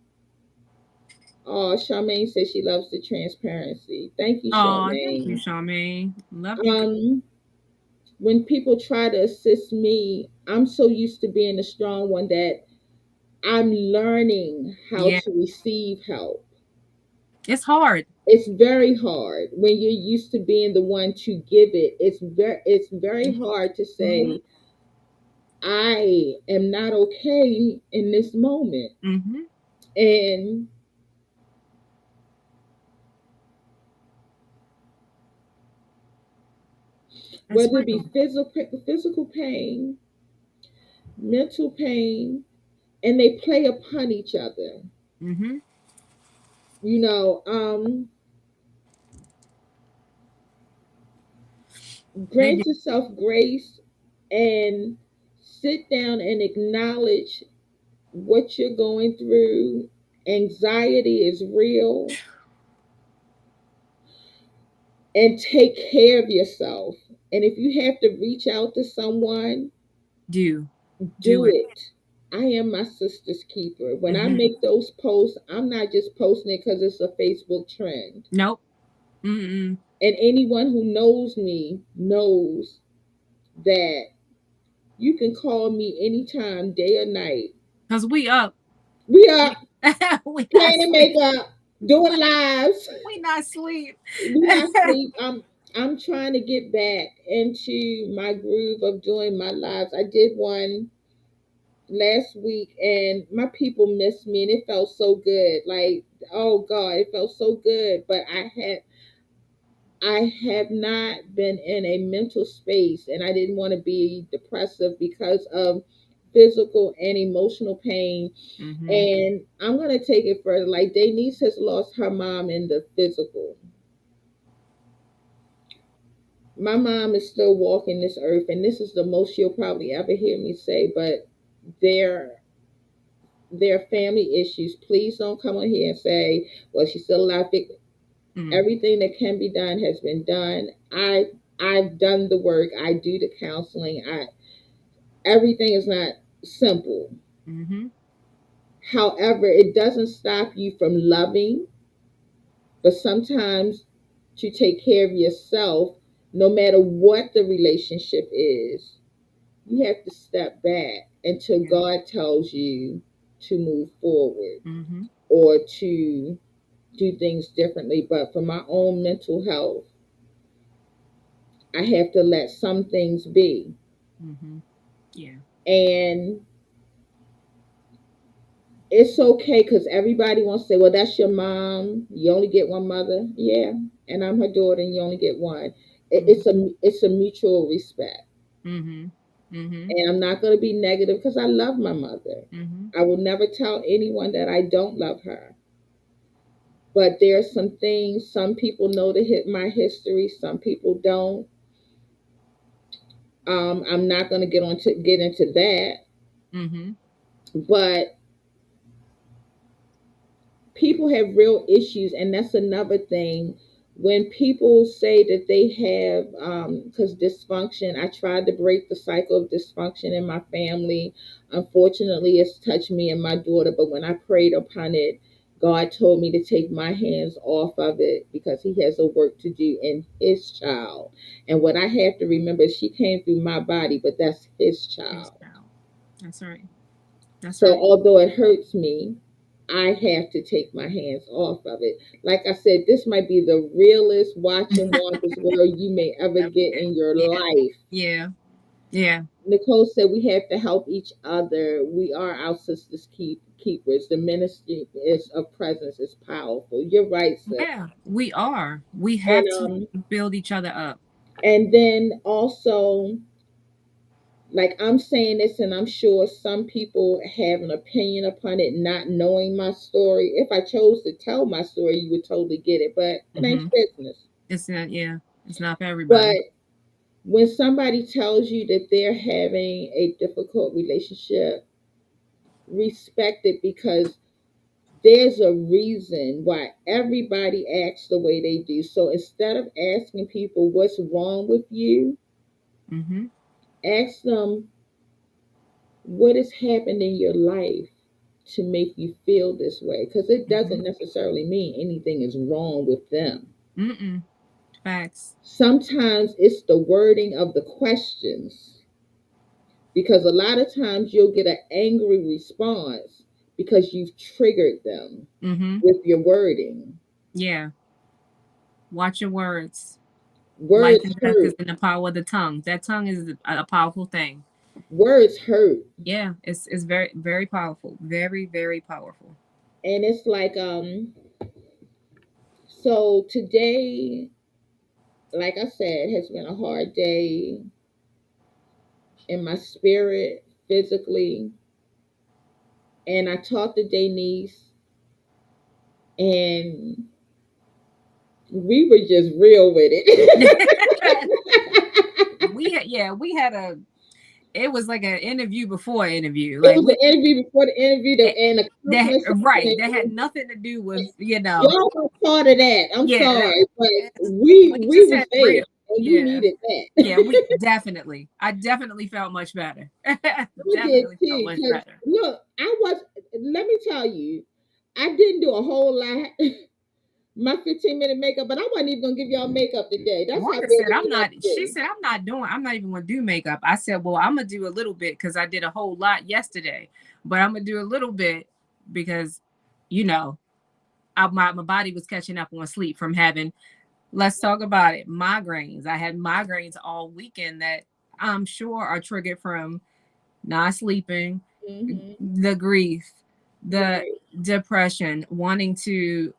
oh, Charmaine says she loves the transparency. Thank you, Oh, thank you, Charmaine. Charmaine. Love you. Um, when people try to assist me, I'm so used to being the strong one that I'm learning how Yeah. to receive help. It's hard. It's very hard when you're used to being the one to give it. It's very hard to Mm-hmm. say I am not okay in this moment. Mm-hmm. And That's whether it be real. physical pain, mental pain, and they play upon each other. Mm-hmm. You know, They do. grant yourself grace and sit down and acknowledge what you're going through. Anxiety is real, and take care of yourself. And if you have to reach out to someone, Do. Do do it. it. I am my sister's keeper. When I Mm-hmm. make those posts, I'm not just posting it because it's a Facebook trend. Nope. Mm-mm. And anyone who knows me knows that you can call me anytime, day or night. Cause we up. We are We not planning sleep. makeup, doing lives. We not sleep. We not sleep. I'm trying to get back into my groove of doing my lives. I did one last week and my people missed me and it felt so good. Like, oh God, it felt so good. But I have not been in a mental space and I didn't want to be depressive because of physical and emotional pain. Mm-hmm. And I'm gonna take it further. Like Denise has lost her mom in the physical. My mom is still walking this earth, and this is the most you'll probably ever hear me say, but there their family issues. Please don't come on here and say, well, she's still alive. Mm. Everything that can be done has been done. I've done the work. I do the counseling. I Everything is not simple. Mm-hmm. However, it doesn't stop you from loving, but sometimes to take care of yourself, no matter what the relationship is, you have to step back until Yeah. God tells you to move forward Mm-hmm. or to do things differently. But for my own mental health, I have to let some things be. Mm-hmm. Yeah. And it's okay because everybody wants to say, well, that's your mom. You only get one mother. Yeah. And I'm her daughter and you only get one. Mm-hmm. It's a mutual respect. Mm-hmm. Mm-hmm. And I'm not going to be negative because I love my mother. Mm-hmm. I will never tell anyone that I don't love her. But there are some things, some people know to hit my history, some people don't. I'm not going to get into that. Mm-hmm. But people have real issues, and that's another thing. When people say that they have, because dysfunction, I tried to break the cycle of dysfunction in my family. Unfortunately, it's touched me and my daughter, but when I prayed upon it, God told me to take my hands off of it because He has a work to do in His child. And what I have to remember is she came through my body, but that's His Yes, child. child. That's right. That's So right. although it hurts me, I have to take my hands off of it. Like I said, this might be the realest watching Wanda's world you may ever Ever get get. in your Yeah. life. Yeah. Yeah. Nicole said we have to help each other. We are our sisters keepers. The ministry is of presence is powerful. You're right, sis. Yeah. We are. We And have to build each other up. and then also, like, I'm saying this and I'm sure some people have an opinion upon it, not knowing my story. If I chose to tell my story, you would totally get it, but it ain't Mm-hmm. business. It's not. Yeah. It's not for everybody. But when somebody tells you that they're having a difficult relationship, respect it because there's a reason why everybody acts the way they do. So instead of asking people what's wrong with you, Mm-hmm. ask them what has happened in your life to make you feel this way, because it Mm-hmm. doesn't necessarily mean anything is wrong with them. Mm-mm. Facts. Sometimes it's the wording of the questions, because a lot of times you'll get an angry response because you've triggered them Mm-hmm. with your wording. Yeah. Watch your words. Life Words and death is hurt. in the power of the tongue. That tongue is a powerful thing. Words hurt. Yeah, it's very very powerful. Very very powerful. And it's like, so today, like I said, has been a hard day in my spirit, physically. And I talked to Denise, and we were just real with it. We had a it was like an interview before interview. It Like was we the interview before the interview, it, and a that right. That had conversation. nothing to do with, you know. Y'all were part of that. I'm Yeah, sorry, but we we just was had there, real. and you Yeah. needed Yeah, we that. definitely. I definitely felt much better. I did Definitely felt too. much Because better. look, I was. Let me tell you, I didn't do a whole lot. My 15-minute makeup, but I wasn't even gonna give y'all makeup today. That's how Wanda big said, of I'm a not, she mess. said, I'm not even going to do makeup. I said, well, I'm going to do a little bit because I did a whole lot yesterday, but I'm going to do a little bit because, you know, my body was catching up on sleep from having, let's talk about it, migraines. I had migraines all weekend that I'm sure are triggered from not sleeping, Mm-hmm. the grief, the Right, depression, wanting to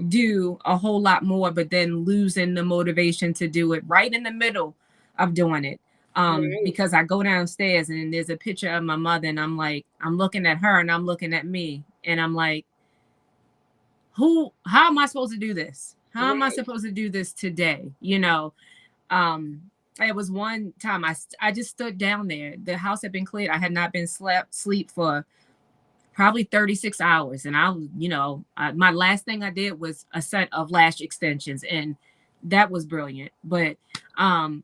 do a whole lot more, but then losing the motivation to do it right in the middle of doing it. right, Because I go downstairs and there's a picture of my mother, and I'm like, I'm looking at her and I'm looking at me, and I'm like, how am I supposed to do this? How am I right. supposed to do this today? You know, um, it was one time I just stood down there. The house had been cleared. I had not been sleep for probably 36 hours. And my last thing I did was a set of lash extensions, and that was brilliant. But I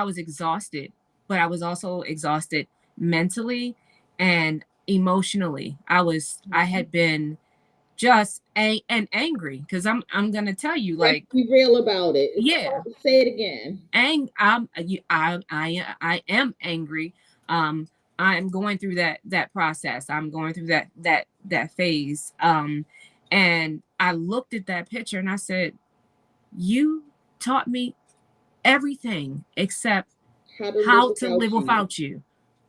was exhausted, but I was also exhausted mentally and emotionally. I Mhm. had been just and angry because I'm gonna tell you, Let's like, be real about it. yeah, Say it again. I am angry. um I'm going through that process. I'm going through that phase. And I looked at that picture and I said, you taught me everything except How to live how to live without you. without you.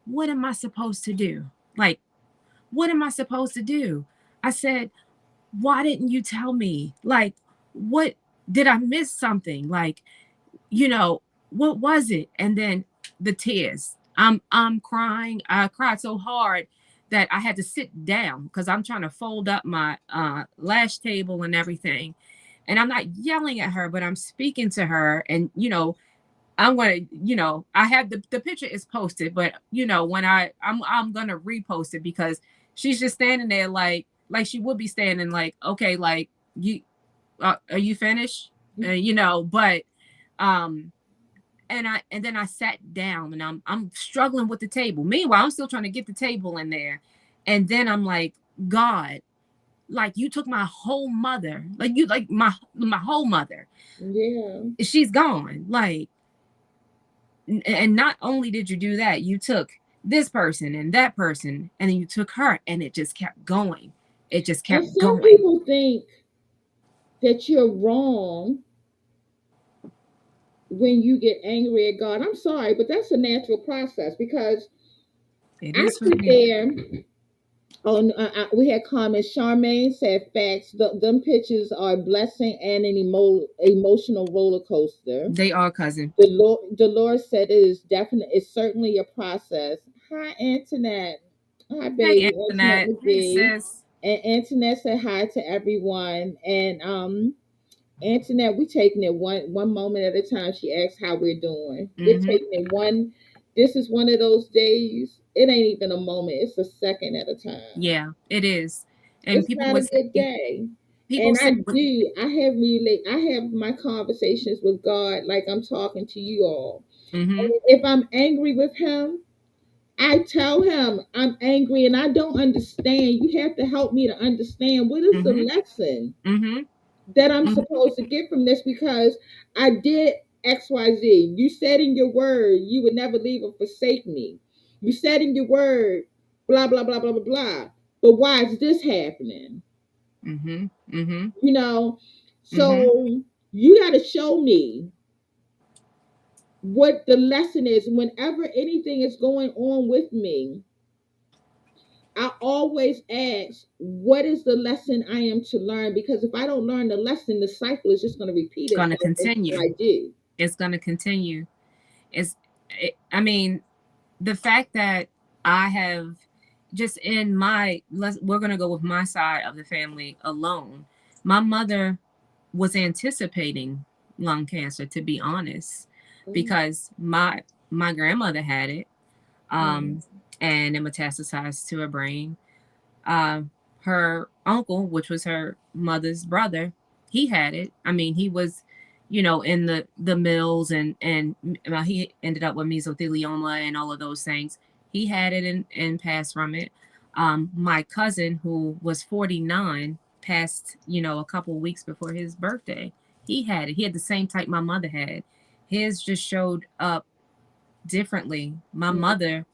What am I supposed to do? Like, what am I supposed to do? I said, why didn't you tell me? Like, what did I miss something? Like, you know, what was it? And then the tears. I'm crying. I cried so hard that I had to sit down because I'm trying to fold up my lash table and everything. And I'm not yelling at her, but I'm speaking to her. And, I'm gonna, I have the picture is posted, but when I'm gonna repost it because she's just standing there like she would be standing like, okay, like you are you finished? But um and then I sat down and I'm struggling with the table. Meanwhile, I'm still trying to get the table in there. And then I'm like, God, like you took my whole mother, like you like my whole mother. Yeah. She's gone. Like, and not only did you do that, you took this person and that person, and then you took her, and it just kept going. It just And kept some going. people think that you're wrong when you get angry at God. I'm sorry, but that's a natural process because It I is for sit me. there. On we had comments. Charmaine said, "Facts. Them pictures are a blessing and an emotional roller coaster." They are cousin. Dolores said, "It is definitely. It's certainly a process." Hi, Antoinette. Hi, Hey, baby. Antoinette Antoinette. Hey, McGee. sis. And Antoinette said hi to everyone. And Antoinette, we taking it one moment at a time. She asked how we're doing. We're Mm-hmm. taking it one. This is one of those days. It ain't even a moment. It's a second at a time. Yeah, it is. And It's people not a would good say, day. people And say, I have my conversations with God like I'm talking to you all. mm-hmm, And if I'm angry with him, I tell him I'm angry and I don't understand. You have to help me to understand what is the mm-hmm, lesson mm-hmm, that I'm mm-hmm, supposed to get from this because I did XYZ. You said in your word you would never leave or forsake me. You said in your word, blah, blah, blah, blah, blah, blah. But why is this happening? mm-hmm, mm-hmm, You know? mm-hmm. So you got to show me what the lesson is. Whenever anything is going on with me, I always ask, what is the lesson I am to learn? Because if I don't learn the lesson, the cycle is just going to repeat It's gonna itself until continue. I do. It's gonna continue. It's, I mean, the fact that I have just in my, we're gonna go with my side of the family alone. My mother was anticipating lung cancer, to be honest, Mm, because my grandmother had it, mm, um, and it metastasized to her brain. Uh, Her uncle, which was her mother's brother, he had it. I mean, he was, in the mills, and well, he ended up with mesothelioma and all of those things. He had it and passed from it. My cousin, who was 49, passed, a couple of weeks before his birthday. He had it. He had the same type my mother had. His just showed up differently. My mm. mother,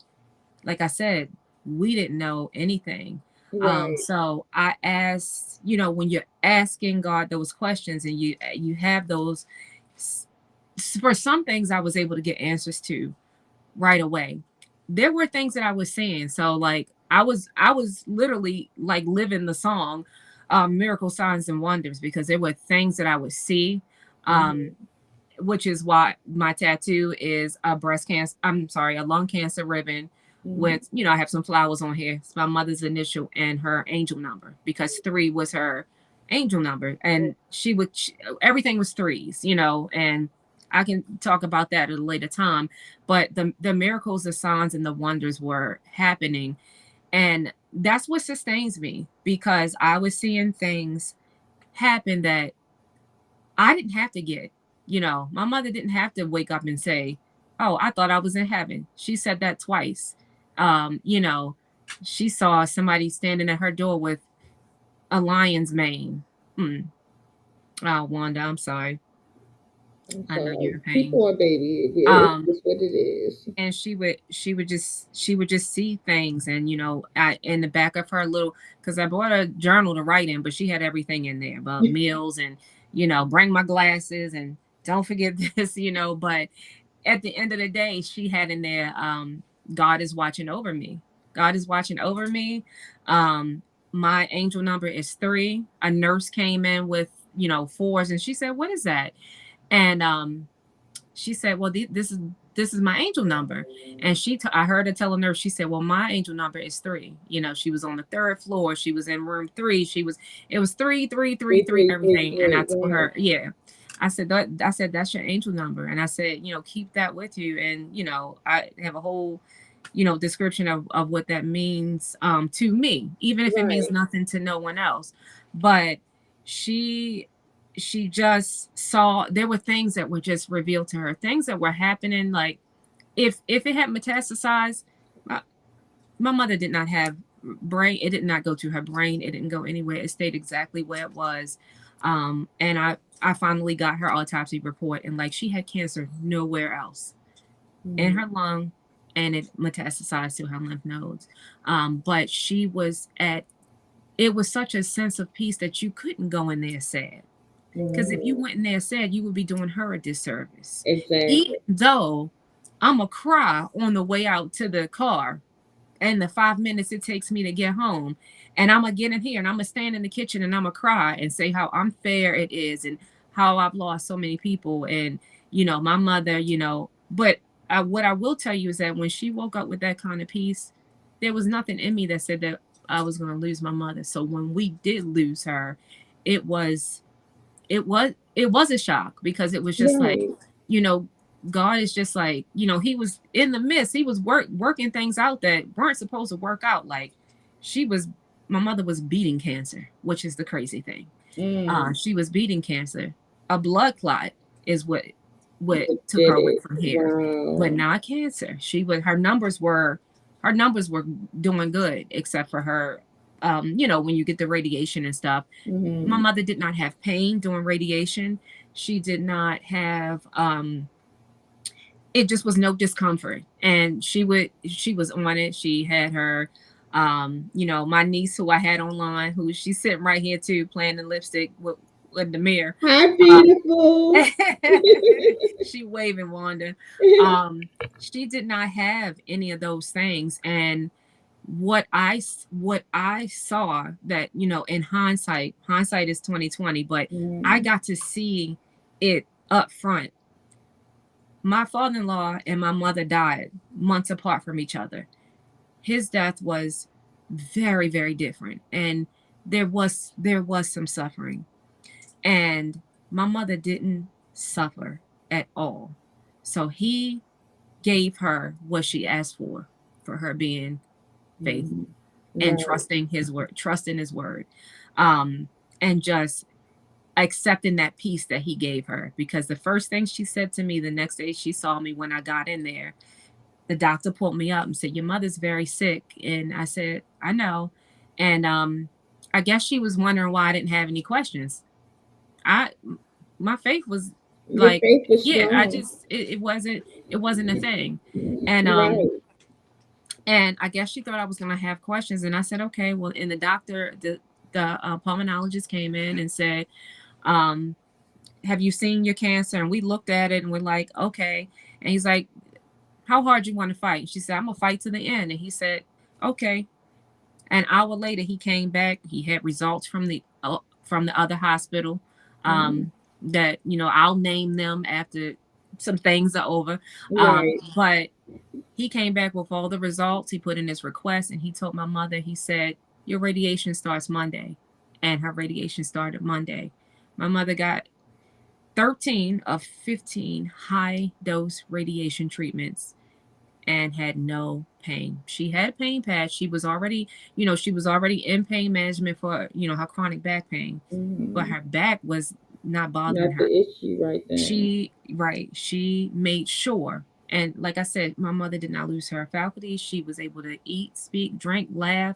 like I said, we didn't know anything. Right, So I asked, when you're asking God those questions and you have those, for some things I was able to get answers to right away. There were things that I was seeing. So like I was literally like living the song, miracle signs and wonders, because there were things that I would see. Um, mm-hmm, which is why my tattoo is a breast cancer. I'm sorry, a lung cancer ribbon mm-hmm. with, I have some flowers on here. It's my mother's initial and her angel number, because 3 was her angel number. And everything was threes, and I can talk about that at a later time. But the miracles, the signs, and the wonders were happening. And that's what sustains me, because I was seeing things happen that I didn't have to get. My mother didn't have to wake up and say, "Oh, I thought I was in heaven." She said that twice. You know, she saw somebody standing at her door with a lion's mane. Mm. Oh, Wanda, I'm sorry. I'm I know you're sorry. in Keep pain. on, baby. It's Um, just what it is. and she would just see things, and in the back of her little, because I bought a journal to write in, but she had everything in there about meals and bring my glasses and don't forget this, but at the end of the day, she had in there, God is watching over me. God is watching over me. Um, my angel number is 3. A nurse came in with, 4s, and she said, "What is that?" And she said, "Well, this is my angel number." And I heard her tell a nurse. She said, "Well, my angel number is 3." She was on the 3rd floor. She was in room 3. It was 3, 3, 3, Three, 3, three, three, everything. And I three. told Right. her, yeah. I said that's your angel number, and I said, keep that with you. And I have a whole, description of what that means to me, even if it means Right. nothing to no one else. But she she just saw there were things that were just revealed to her, things that were happening. Like if it had metastasized, my, my mother did not have brain. It did not go to her brain. It didn't go anywhere. It stayed exactly where it was. And I finally got her autopsy report, and like she had cancer nowhere else in Mm-hmm. her lung, and it metastasized to her lymph nodes. But she was at. It was such a sense of peace that you couldn't go in there sad. Because if you Mm-hmm. went in there sad, you would be doing her a disservice. Even Exactly. though I'm going to cry on the way out to the car and the 5 minutes it takes me to get home. And I'm going to get in here and I'm going to stand in the kitchen and I'm going to cry and say how unfair it is and how I've lost so many people. And, my mother, but what I will tell you is that when she woke up with that kind of peace, there was nothing in me that said that I was going to lose my mother. So when we did lose her, it was it was a shock because it was just like, Right. you know, God is just like, he was in the midst. He was working things out that weren't supposed to work out. Like she was my mother was beating cancer, which is the crazy thing. Mm. She was beating cancer. A blood clot is what What took did her away it? from here, but Wow. not cancer. Her numbers were doing good, except for her, when you get the radiation and stuff. My Mm-hmm. mother did not have pain during radiation. She did not have it just was no discomfort. And she was on it. She had her my niece who I had online, who she's sitting right here too, playing the lipstick with the mirror. Hi, Um beautiful. she waving Wanda. She did not have any of those things. And what I saw that, in hindsight is 2020, but I Mm. got to see it up front. My father-in-law and my mother died months apart from each other. His death was very, very different, and there was some suffering. And my mother didn't suffer at all. So he gave her what she asked for her being faithful Mm. and Right. trusting his word, um, and just accepting that peace that he gave her. Because the first thing she said to me the next day she saw me when I got in there, the doctor pulled me up and said, "Your mother's very sick." And I said, "I know." And I guess she was wondering why I didn't have any questions. I My faith was Your like, faith was yeah, I strong. just it wasn't a thing. And Right. I guess she thought I was gonna have questions, and I said, "Okay." Well, and the pulmonologist came in and said, um, "Have you seen your cancer?" And we looked at it and we're like, "Okay." And he's like, "How hard you want to fight?" And she said, "I'm gonna fight to the end." And he said, "Okay." An hour later, he came back. He had results from the other hospital. Mm. That I'll name them after some things are over. Right. But he came back with all the results. He put in his request, and he told my mother. He said, "Your radiation starts Monday," and her radiation started Monday. My mother got 13 of 15 high dose radiation treatments and had no pain. She had pain pads. She was already in pain management for, her chronic back pain, but Mm. her back was not bothering Not her. the issue right then. She made sure. And like I said, my mother did not lose her faculties. She was able to eat, speak, drink, laugh,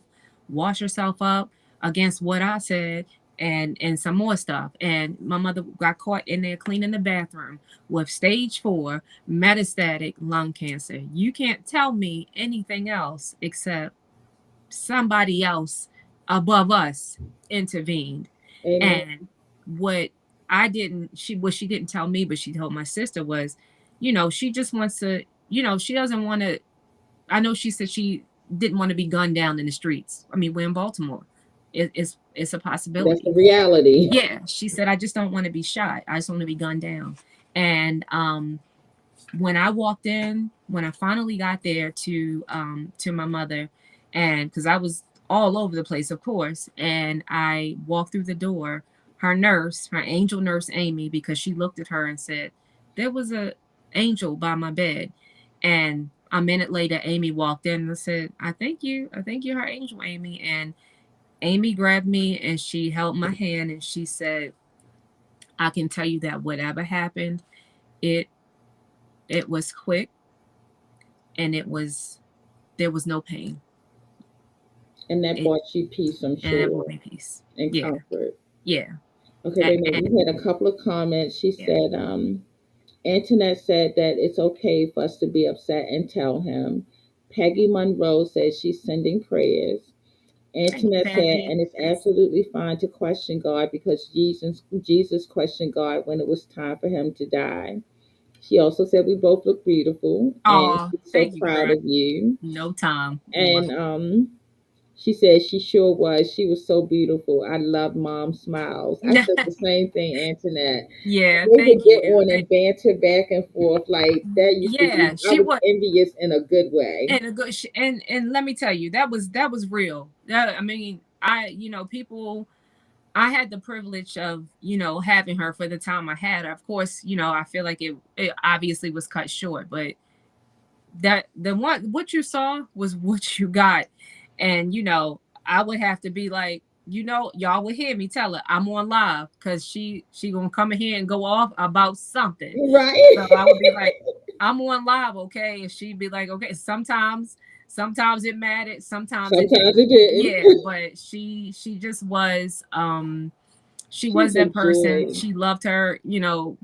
wash herself up against what I said, and some more stuff. And my mother got caught in there cleaning the bathroom with stage 4 metastatic lung cancer. You can't tell me anything else except somebody else above us intervened. Amen. And what? I didn't, she, what she didn't tell me, but she told my sister was, she just wants to, she doesn't want to, I know she said she didn't want to be gunned down in the streets. I mean, we're in Baltimore. It's a That's the possibility. reality. Yeah, she said, I just don't want to be shot. I just want to be gunned down. And when I walked in, when I finally got there to my mother, and because I was all over the place, of course, and I walked through the door, her nurse, her angel nurse Amy, because she looked at her and said, there was a angel by my bed. And a minute later, Amy walked in and said, I think you're her angel, Amy. And Amy grabbed me and she held my hand and she said, I can tell you that whatever happened, it it was quick, and there was no pain. And that It brought you peace, I'm And that brought sure, me peace. and Yeah, comfort. yeah, Okay, wait a minute. and We had a couple of comments. She yeah. said, Antoinette said that it's okay for us to be upset and tell him. Peggy Monroe says she's sending prayers. Thank you, Antoinette said, Peggy. and it's absolutely fine to question God because Jesus questioned God when it was time for him to die. She also said we both look beautiful and Oh, she's so thank you, proud girl. of you. No time. And she said she sure was. She was so beautiful. I love mom's smiles. I said the same thing, Antoinette. Yeah, They thank would get you. on and banter back and forth like that used to be. Yeah, I she was was. envious in a good way. And a good and let me tell you, that was real. I mean, people, I had the privilege of, having her for the time I had her. Of course, I feel like it obviously was cut short, but that the one what you saw was what you got. And I would have to be like, y'all would hear me tell her I'm on live, because she gonna come in here and go off about something. Right? So I would be like, I'm on live, okay? And she'd be like, okay. Sometimes it mattered, sometimes it Sometimes didn't. it didn't. Yeah, but she just was, she was She's a that person. joy. She loved her,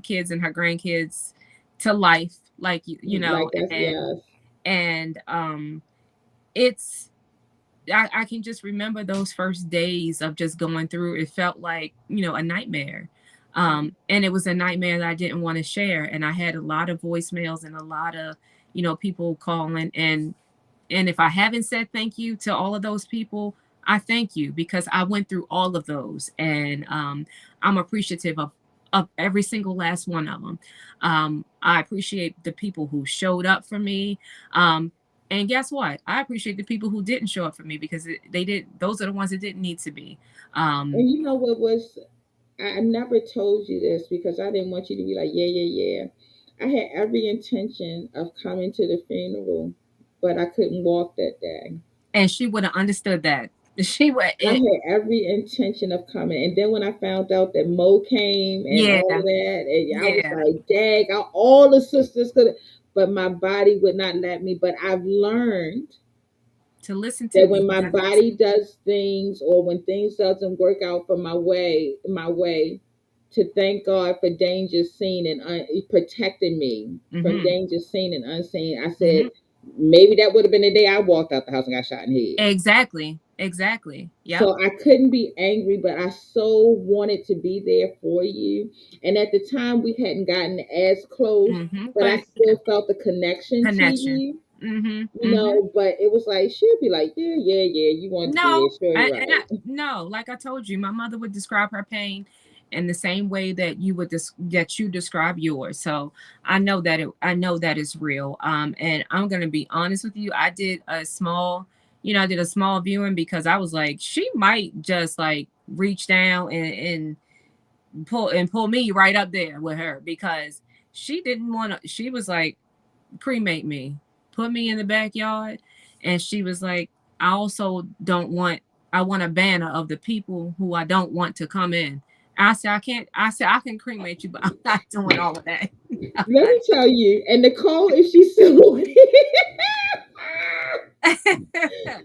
kids and her grandkids to life, like, Like that's yes. and it's, I can just remember those first days of just going through. It felt like, a nightmare. And it was a nightmare that I didn't want to share. And I had a lot of voicemails and a lot of, people calling. And if I haven't said thank you to all of those people, I thank you, because I went through all of those. And I'm appreciative of every single last one of them. I appreciate the people who showed up for me. And guess what? I appreciate the people who didn't show up for me, because they did. Those are the ones that didn't need to be. Um, And you know what was I never told you this because I didn't want you to be like, yeah, yeah, yeah. I had every intention of coming to the funeral, but I couldn't walk that day. and she would have understood that. She would. I had every intention of coming. And then when I found out that Mo came and Yeah, all of that, and I was yeah. like, dang, all the sisters could, but my body would not let me. But I've learned To listen to that you when my have to listen. body does things or when things doesn't work out for my way, to thank God for danger seen and protecting me from Mm-hmm. danger seen and unseen. I said Mm-hmm. maybe that would have been the day I walked out the house and got shot in the head. Exactly. Exactly. Yep. So I couldn't be angry, but I so wanted to be there for you. And at the time, we hadn't gotten as close, Mm-hmm. but I But yeah, still felt the connection to connection. you. Mm-hmm. You Mm-hmm. know, but it was like she'll be like, yeah, yeah, yeah. You want to be No, there? Sure, you're right. no, like I told you, my mother would describe her pain in the same way that that you describe yours. So I know that is real. And I'm gonna be honest with you. I did a small viewing, because I was like, she might just like reach down and pull me right up there with her, because she didn't want to. She was like, cremate me, put me in the backyard. And she was like, I also don't want, I want a banner of the people who I don't want to come in. I said, I can't, I said, I can cremate you, but I'm not doing all of that. I'm Let not me tell you, and Nicole, if she's still on it,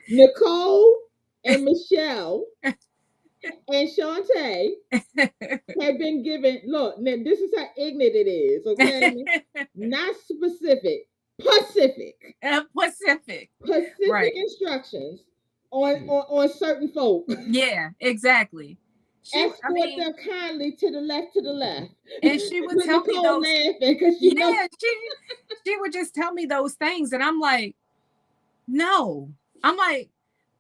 Nicole and Michelle and Shantae have been given. Look, now this is how ignorant it is. Okay, not specific, Pacific, Pacific. Pacific Right. instructions on certain folk. Yeah, exactly. I escort mean, them kindly to the left. and she would With tell me Nicole those, laughing because she knows. yeah, she would just tell me those things. And I'm like, no. I'm like,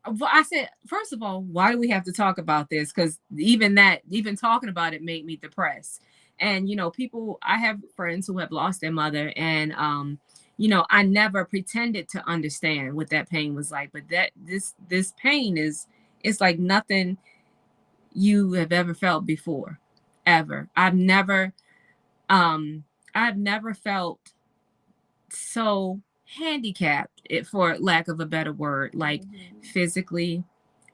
well, I said, first of all, why do we have to talk about this? Because even talking about it made me depressed. And people, I have friends who have lost their mother, and I never pretended to understand what that pain was like. But this pain is, it's like nothing you have ever felt before, ever. Um, I've never felt so handicapped, for lack of a better word, like Mhm. physically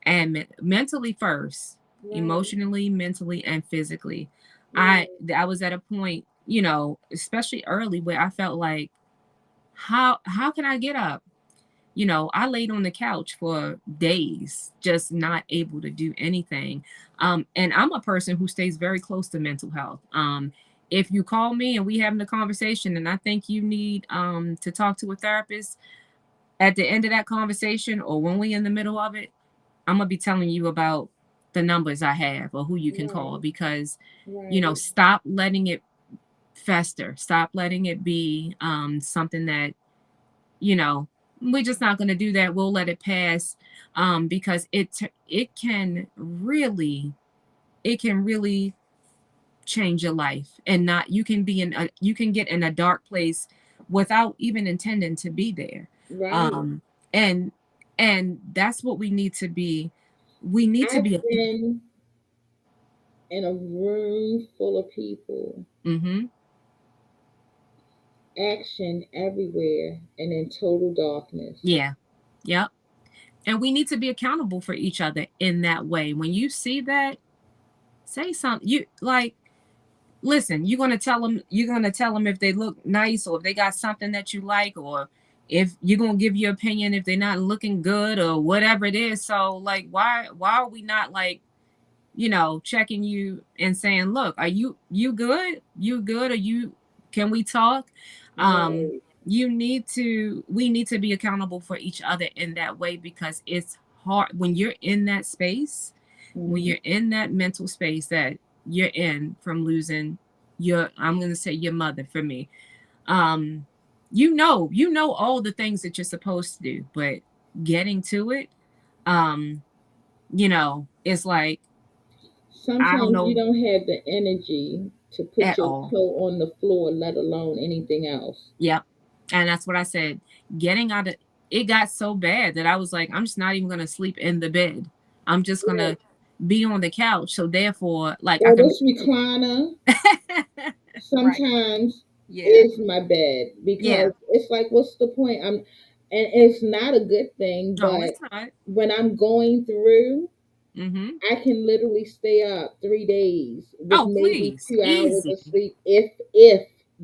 and mentally first, Right, emotionally, mentally, and physically. i right, i was at a point, especially early, where I felt like, how can I get up? I laid on the couch for days, just not able to do anything. And I'm a person who stays very close to mental health. If you call me and we having a conversation and I think you need to talk to a therapist, at the end of that conversation, or when we in the middle of it, I'm gonna be telling you about the numbers I have or who you can call, right, because right, stop letting it fester, stop letting it be something that, you know we're just not going to do that. We'll let it pass, because it can really, change your life. And not, you can get in a dark place without even intending to be there. right. um and that's what we need to be. We need to I've be. been in a room full of people, Mm-hmm. action everywhere, and in total darkness. Yeah. Yep. And we need to be accountable for each other in that way. When you see that, say something. You like, listen, you're going to tell them if they look nice, or if they got something that you like, or if you're going to give your opinion if they're not looking good, or whatever it is. So, like, why are we not, like, checking you and saying, look, are you good, or you can we talk? um Right. we need to be accountable for each other in that way, because it's hard when you're in that space, when Hmm. you're in that mental space that you're in, from losing your, I'm going to say, your mother, for me. um you know all the things that you're supposed to do, but getting to it, um it's like, I don't Sometimes you know don't have the energy to put at your all. toe on the floor, let alone anything else. Yep. And that's what I said. Getting out of it got so bad that I was like, I'm just not even gonna sleep in the bed. I'm just Right. gonna be on the couch. So therefore, like, I Or can this recliner right. sometimes Yeah. is my bed Yeah. because it's like, what's the point? And it's not a good thing, No, but it's not. when I'm going through, Mm-hmm. I can literally stay up 3 days with Oh, maybe please. 2 hours Easy. of sleep, if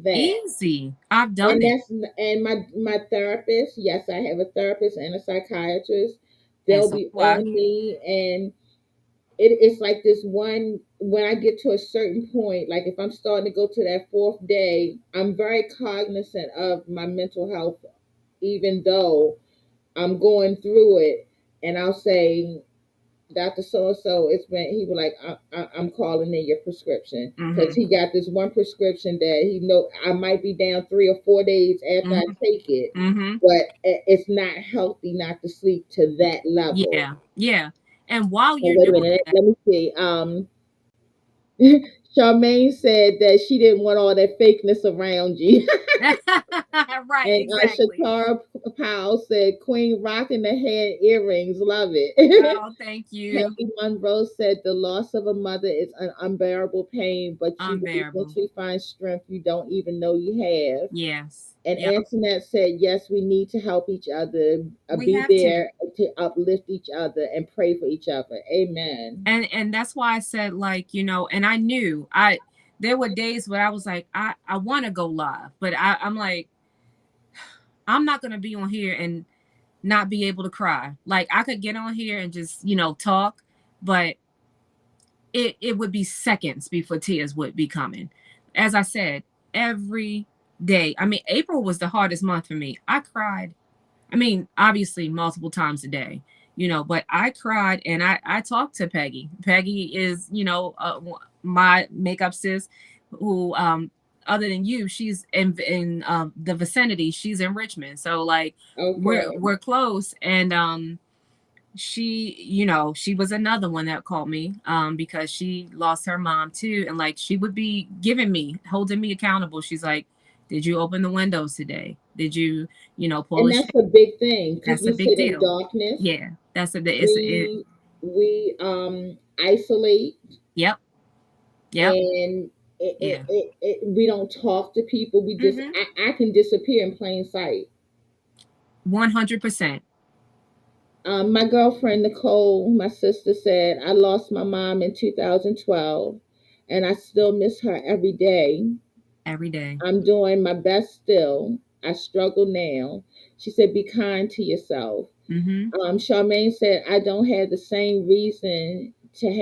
that. Easy. I've done And it. my therapist, yes, I have a therapist and a psychiatrist. And They'll so be do I. on me, and it's like this one, when I get to a certain point, like if I'm starting to go to that fourth day, I'm very cognizant of my mental health, even though I'm going through it. And I'll say, Dr. So and so, it's been, he was like, I'm calling in your prescription because Mm-hmm. he got this one prescription that he know I might be down 3 or 4 days after I Mm-hmm. take it, Mm-hmm. but it's not healthy not to sleep to that level. Yeah. Yeah. And while Oh, you're wait a doing minute, that, let me see. Charmaine said that she didn't want all that fakeness around you. right, And exactly. Shatara Powell said, Queen rocking the head earrings, love it. Oh, thank you. Kelly Monroe said, the loss of a mother is an unbearable pain, but you will Unbearable. eventually find strength you don't even know you have. Yes. And Yep. Antoinette said, yes, we need to help each other, We be have to. there to uplift each other and pray for each other. Amen. And that's why I said, like, and I knew I there were days where I was like, I want to go live, but I'm like, I'm not gonna be on here and not be able to cry. Like, I could get on here and just, talk, but it would be seconds before tears would be coming. As I said, every day. I mean, April was the hardest month for me. I cried, I mean, obviously multiple times a day. But I cried and I talked to Peggy. Peggy is, my makeup sis who, other than you, she's in the vicinity. She's in Richmond. So like Okay. we're close. And she, she was another one that called me because she lost her mom too. And like she would be holding me accountable. She's like, did you open the windows today? Did you, pull And a that's a big thing because That's a we big sit in deal. darkness. Yeah, that's a it's it. We isolate, Yep, yep, and yeah. we don't talk to people. We just Mm-hmm. I can disappear in plain sight. 100%. My girlfriend Nicole, my sister, said I lost my mom in 2012, and I still miss her every day. Every day. I'm doing my best still. I struggle now. She said, "Be kind to yourself." Mm-hmm. Charmaine said, "I don't have the same reason to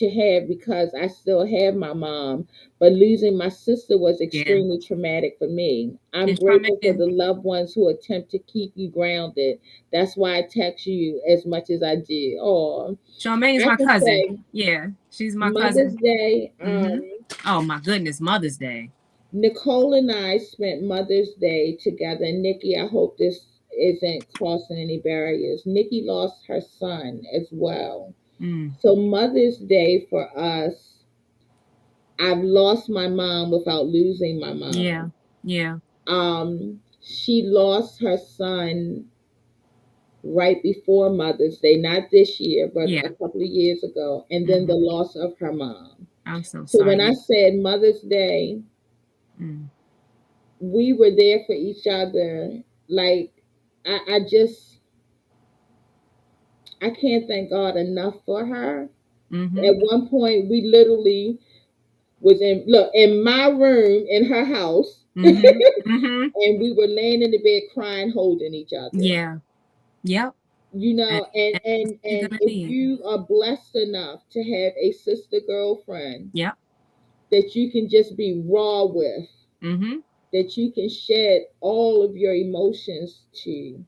have because I still have my mom, but losing my sister was Yeah. extremely traumatic for me. I'm And grateful for Charmaine, the loved ones who attempt to keep you grounded. That's why I text you as much as I do." Oh, Charmaine's I my can cousin. say Yeah, she's my Mother's cousin. Day. Mm-hmm. Oh my goodness, Mother's Day. Nicole and I spent Mother's Day together. Nikki, I hope this isn't crossing any barriers. Nikki lost her son as well. Mm. So Mother's Day for us, I've lost my mom without losing my Yeah, mom. yeah, She lost her son right before Mother's Day, not this year, but yeah. a couple of years ago, and then the Mm-hmm. loss of her mom. I'm so So when sorry. I Yeah. said Mother's Day, Mm. we were there for each other. Like I can't thank God enough for her. Mm-hmm. At one point, we literally was in my room in her house, Mm-hmm. Mm-hmm. and we were laying in the bed crying, holding each other. Yeah. Yep. And, And and that's what you're gonna if need. you are blessed enough to have a sister girlfriend Yep. that you can just be raw with, Mm-hmm. that you can shed all of your emotions to,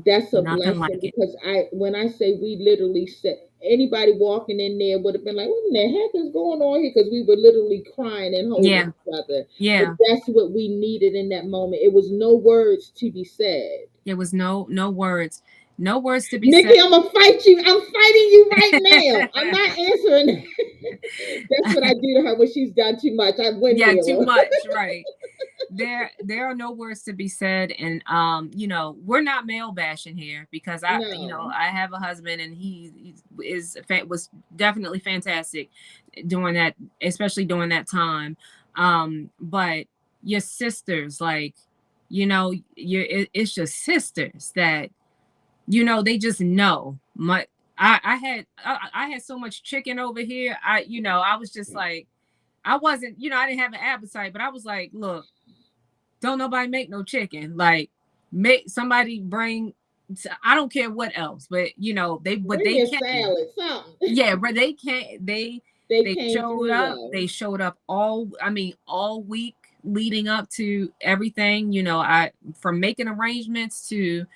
that's a Nothing blessing. like it. Because when I say we literally said, anybody walking in there would have been like, what in the heck is going on here? Because we were literally crying and holding Yeah. each other. But Yeah. that's what we needed in that moment. It was no words to be said. There was no words, no words to be said. Nikki, I'm gonna fight you. I'm fighting you right now. I'm not answering. That's what I do to her when she's done too much. I Yeah, too windmill her. much, right? There are no words to be said. And we're not male bashing here because No. I have a husband and was definitely fantastic during that, especially during that time. But your sisters, like, it's your sisters that, they just know. I had so much chicken over here. I was just like, I wasn't, I didn't have an appetite, but I was like, look, don't nobody make no chicken. Like, make somebody bring. I don't care what else, but Bring they me a came. salad, something. Yeah, but they can't. They They they came showed through up. though. They showed up all. I mean, all week leading up to everything. I from making arrangements to,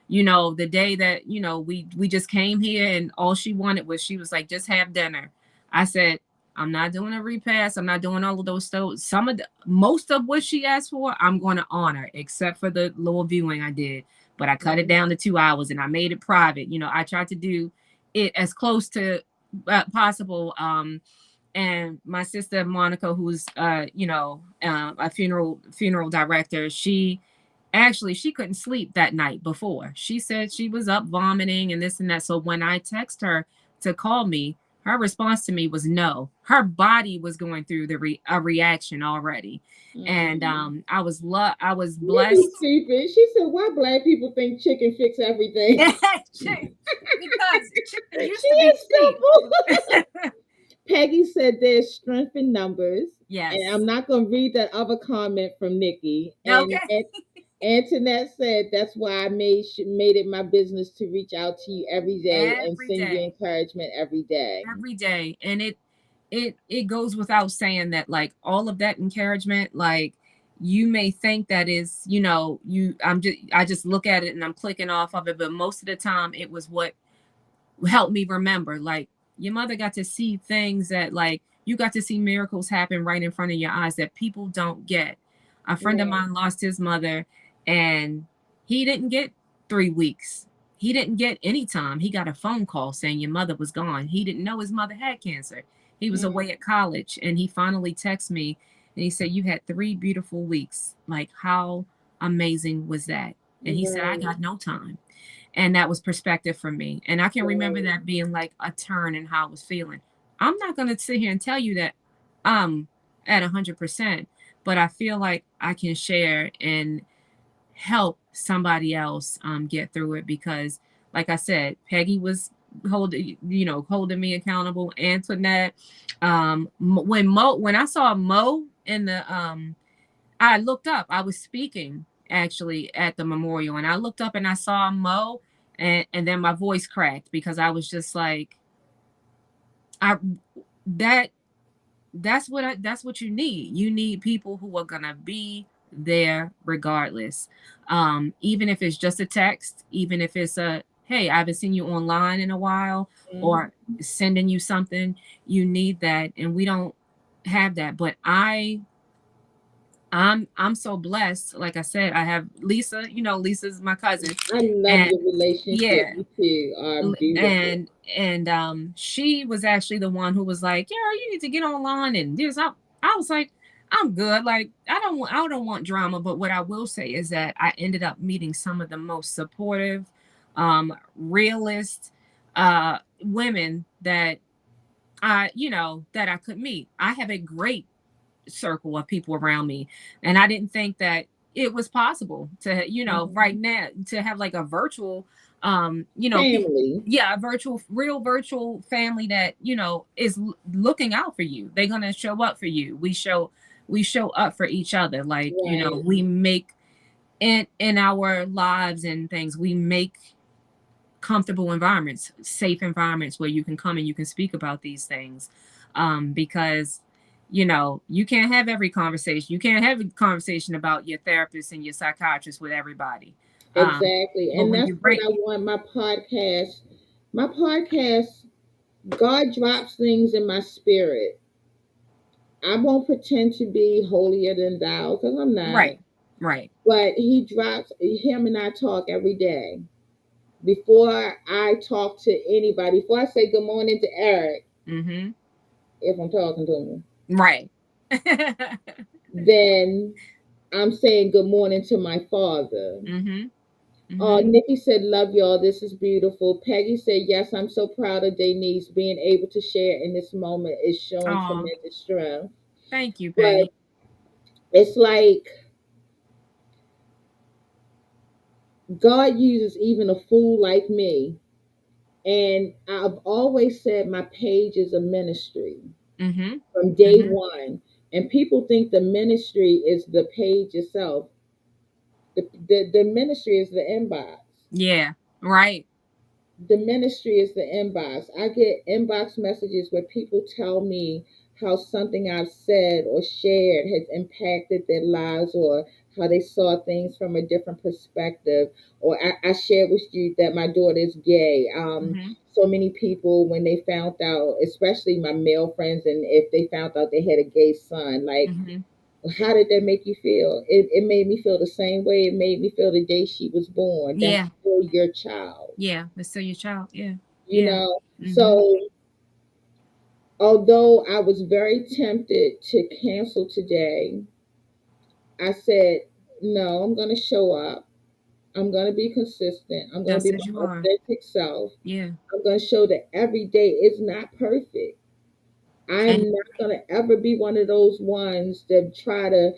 the day that we just came here and all she wanted was she was like, just have dinner. I said, I'm not doing a repass. I'm not doing all of those stuff. Most of what she asked for, I'm going to honor, except for the little viewing I did. But I cut it Mhm. down to 2 hours and I made it private. I tried to do it as close to possible. And my sister Monica, who's a funeral director, she couldn't sleep that night before. She said she was up vomiting and this and that. So when I text her to call me, her response to me was no. Her body was going through a reaction already, and Mm. I was Nikki's blessed. stupid. She said, "Why black people think chicken fix everything?" Because chicken She used to be is cheap. stupid. Peggy said there's strength in numbers. And I'm Yes. not going to read that other comment from Nikki. Okay. And Antoinette said that's why I made it my business to reach out to you every day and Every send you day. encouragement every day. Every day. And it goes without saying that, like, all of that encouragement, like, you may think that is, I just look at it and I'm clicking off of it, but most of the time it was what helped me remember, like, your mother got to see things that, like, you got to see miracles happen right in front of your eyes that people don't get. A friend of Right. mine lost his mother, and he didn't get 3 weeks. He didn't get any time. He got a phone call saying your mother was gone. He didn't know his mother had cancer. He was Mm, away at college, and he finally texted me and he said, "You had 3 beautiful weeks. Like, how amazing was that?" And he said, "I right. got no time." And that was perspective for me. And I can remember Right. that being like a turn in how I was feeling. I'm not going to sit here and tell you that I'm at 100%, but I feel like I can share and help somebody else get through it because, like I said, Peggy was holding me accountable. Antoinette, when I saw Mo in the I looked up. I was speaking actually at the memorial, and I looked up and I saw Mo, and then my voice cracked because I was just like, I that that's what you need. You need people who are gonna be there regardless. Even if it's just a text, even if it's a hey, I haven't seen you online in a while, Mhm. or sending you something, you need that, and we don't have that. But I'm so blessed. Like I said, I have Lisa. Lisa's my cousin, I love and your relationship. yeah, You two are beautiful. and she was actually the one who was like, "Yeah, you need to get online." And this, I was like, "I'm good. Like, I don't want drama." But what I will say is that I ended up meeting some of the most supportive, realist, women that I could meet. I have a great circle of people around me, and I didn't think that it was possible to right Mhm. now to have like a virtual Family. yeah, a virtual family that is looking out for you. They're gonna show up for you. We show up for each other, like, Right. we make in our lives and things, we make comfortable environments, safe environments where you can come and you can speak about these things. Because you can't have every conversation. You can't have a conversation about your therapist and your psychiatrist with everybody. Exactly. But And when that's you what bring I want my podcast, God drops things in my spirit. I won't pretend to be holier than thou because I'm not. right, right, But he drops, him and I talk every day. Before I talk to anybody, before I say good morning to Eric, mm-hmm, if I'm talking to him, right, then I'm saying good morning to my father. mm-hmm, mm-hmm, Nikki said, love y'all. This is beautiful. Peggy said, yes, I'm so proud of Denise. Being able to share in this moment is showing oh, tremendous strength. thank you, But Peggy. it's like God uses even a fool like me. And I've always said my page is a ministry Mm-hmm, from day mm-hmm, one. And people think the ministry is the page itself. The ministry is the inbox. yeah, right, The ministry is the inbox. I get inbox messages where people tell me how something I've said or shared has impacted their lives, or how they saw things from a different perspective. Or I shared with you that my daughter is gay. mm-hmm, So many people, when they found out, especially my male friends, and if they found out they had a gay son, like, mm-hmm, how did that make you feel? It made me feel the same way it made me feel the day she was born. That's yeah, still your child, yeah. Let's say your child, yeah, you yeah, know. mm-hmm, So although I was very tempted to cancel today, I said, no, I'm going to show up. I'm going to be consistent. I'm going to just be as you my are, authentic self. yeah. I'm going to show that every day is not perfect. I And am not going to ever be one of those ones that try to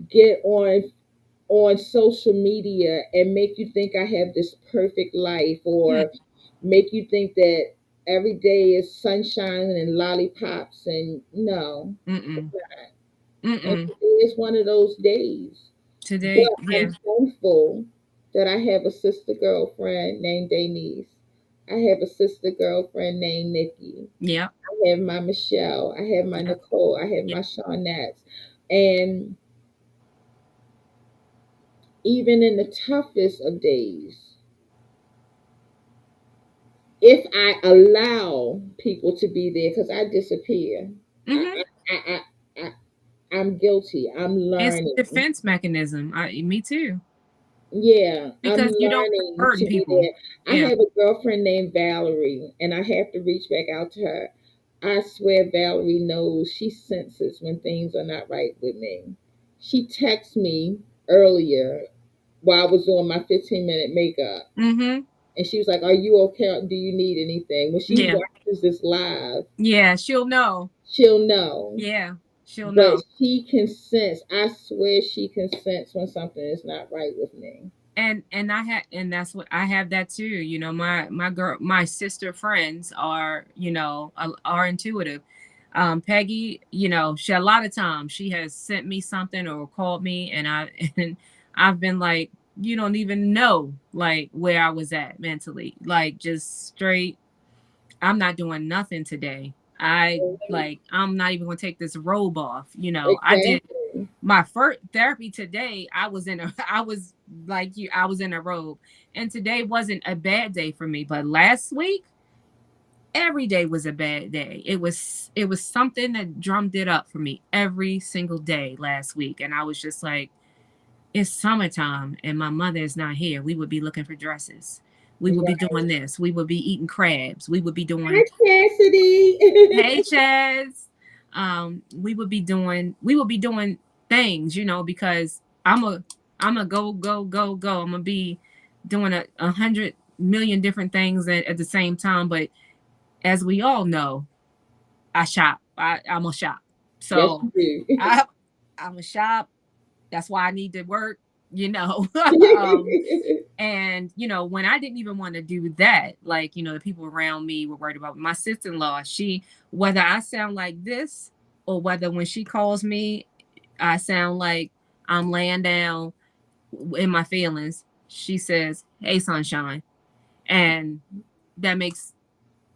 get on social media and make you think I have this perfect life, mm, or make you think that every day is sunshine and lollipops, and no. mm-mm, And mm-mm. today is one of those days. But Today, I'm yeah, thankful that I have a sister girlfriend named Denise. I have a sister girlfriend named Nikki. yeah, I have my Michelle. I have my yeah, Nicole. I have yeah. my Shaunettes. And even in the toughest of days, if I allow people to be there, because I disappear, I, Mm-hmm. I, I, I, I'm guilty. I'm It's a learning. defense mechanism. Me too. Yeah, I'm Because you don't like learning to hurting be people. there. I Yeah. have a girlfriend named Valerie, and I have to reach back out to her. I swear Valerie knows, she senses when things are not right with me. She texted me earlier while I was doing my 15-minute makeup, Mm-hmm. and she was like, "Are you okay? Do you need anything?" When she Yeah. watches this live, Yeah. She'll know. she'll know. Yeah. She'll But know. she can sense, I swear she can sense when something is not right with me. And that's what I have that too. My sister friends are, are intuitive. Peggy, she a lot of times she has sent me something or called me, and and I've been like, you don't even know like where I was at mentally, like just straight. I'm not doing nothing today. I'm not even gonna take this robe off. I did Exactly. my first therapy today. I was in a I was like you, I was in a robe. And today wasn't a bad day for me, but last week every day was a bad day. It was something that drummed it up for me every single day last week, and I was just like, it's summertime and my mother is not here. We would be looking for dresses. We would be Right. doing this. We would be eating crabs. We would be Hi, doing, hey Cassidy. Chaz. We would be doing things, because I'm a go. I'm gonna be doing 100 million different things at the same time. But as we all know, I shop. I'm a shop. Yes, So you I I'm a shop. That's why I need to work, you know. um do. And, when I didn't even want to do that, like, the people around me were worried about my sister in law. Whether I sound like this or whether when she calls me, I sound like I'm laying down in my feelings, she says, "Hey, sunshine." And that makes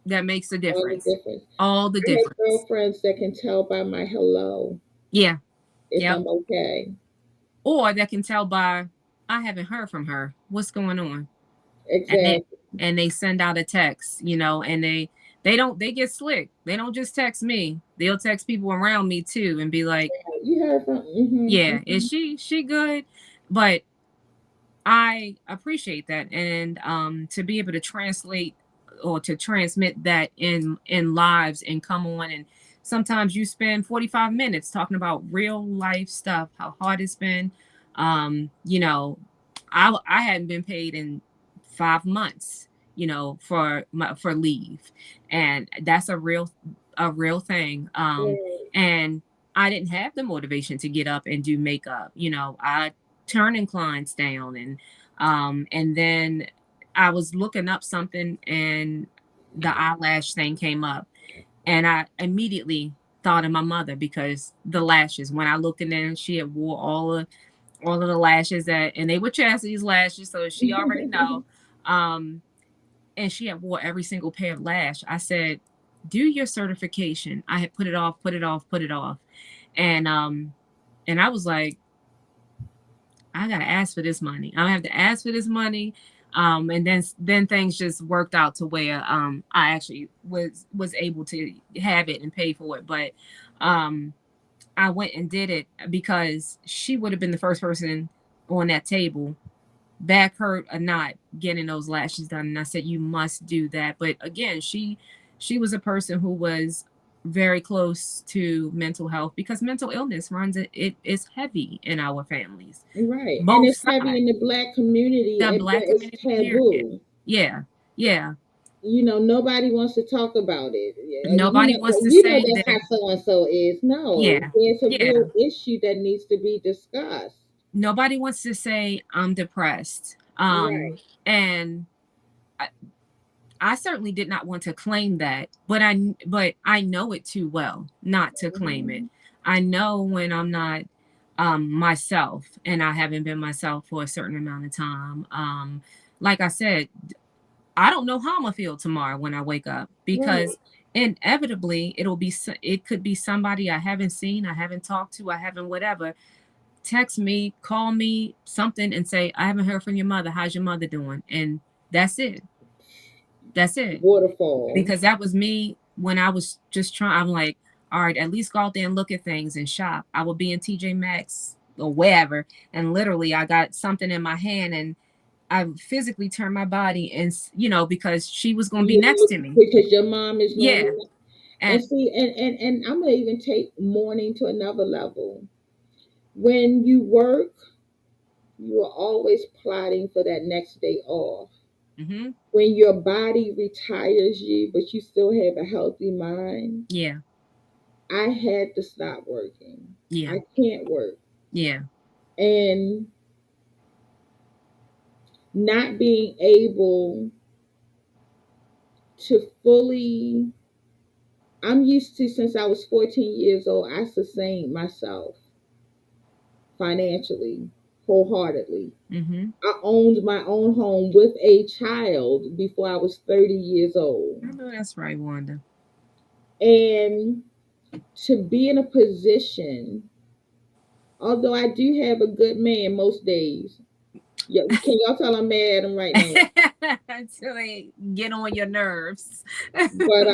that makes a All the difference. difference. All the I have difference. girlfriends that can tell by my hello Yeah. if Yep. I'm okay. Or that can tell by, I haven't heard from her. What's going on? and they Exactly. and they send out a text, and they get slick. They don't just text me. They'll text people around me too and be like, You heard from. yeah, is she good? But I appreciate that, and to be able to translate or to transmit that in lives and come on, and sometimes you spend 45 minutes talking about real life stuff, how hard it's been. Um, you know, I hadn't been paid in 5 months, for leave, and that's a real thing. Right. And I didn't have the motivation to get up and do makeup. I turning clients down, and then I was looking up something and the eyelash thing came up, and I immediately thought of my mother because the lashes, when I looked in there, she had wore all of the lashes, and they were Chastity's lashes, so she already know. um and she had wore every single pair of lash. I said, do your certification. I had put it off, and I was like, I gotta ask for this money. I have to ask for this money. And then things just worked out to where I actually was able to have it and pay for it. But um I went and did it because she would have been the first person on that table, back hurt or not, getting those lashes done. And I said, you must do that. But again, she was a person who was very close to mental health because mental illness runs it is heavy in our families, Right. And both it's heavy sides. in the black community, The but black it's community, period. taboo. Yeah, yeah. Nobody wants to talk about it. Yeah, Nobody wants to you know say that's that. how so and so is. No, Yeah, there's a yeah. real issue that needs to be discussed. Nobody wants to say I'm depressed. Right. And I certainly did not want to claim that, but I know it too well not to claim it. Mhm. I know when I'm not myself, and I haven't been myself for a certain amount of time. Like I said, I don't know how I'm gonna feel tomorrow when I wake up, Right. because inevitably it could be somebody I haven't seen, I haven't talked to, I haven't whatever text me, call me, something, and say, I haven't heard from your mother. How's your mother doing? And that's it. That's it. Waterfall. Because that was me when I was just trying. I'm like, all right, at least go out there and look at things and shop. I would be in TJ Maxx or wherever, and literally I got something in my hand, and I physically turned my body, and because she was going to be You next look to me. because your mom is Yeah. normally. And And see, and I'm gonna even take mourning to another level. When you work, you are always plotting for that next day off. mm-hmm, When your body retires you, but you still have a healthy mind, yeah, I had to stop working. yeah, I can't work. yeah, And not being able to fully, I'm used to, since I was 14 years old, I sustained myself financially, wholeheartedly. mm-hmm. I owned my own home with a child before I was 30 years I old. know that's right, Wanda. And to be in a position, although I do have a good man most days, yeah, can y'all tell I'm mad at him right now? Until they get on your nerves. But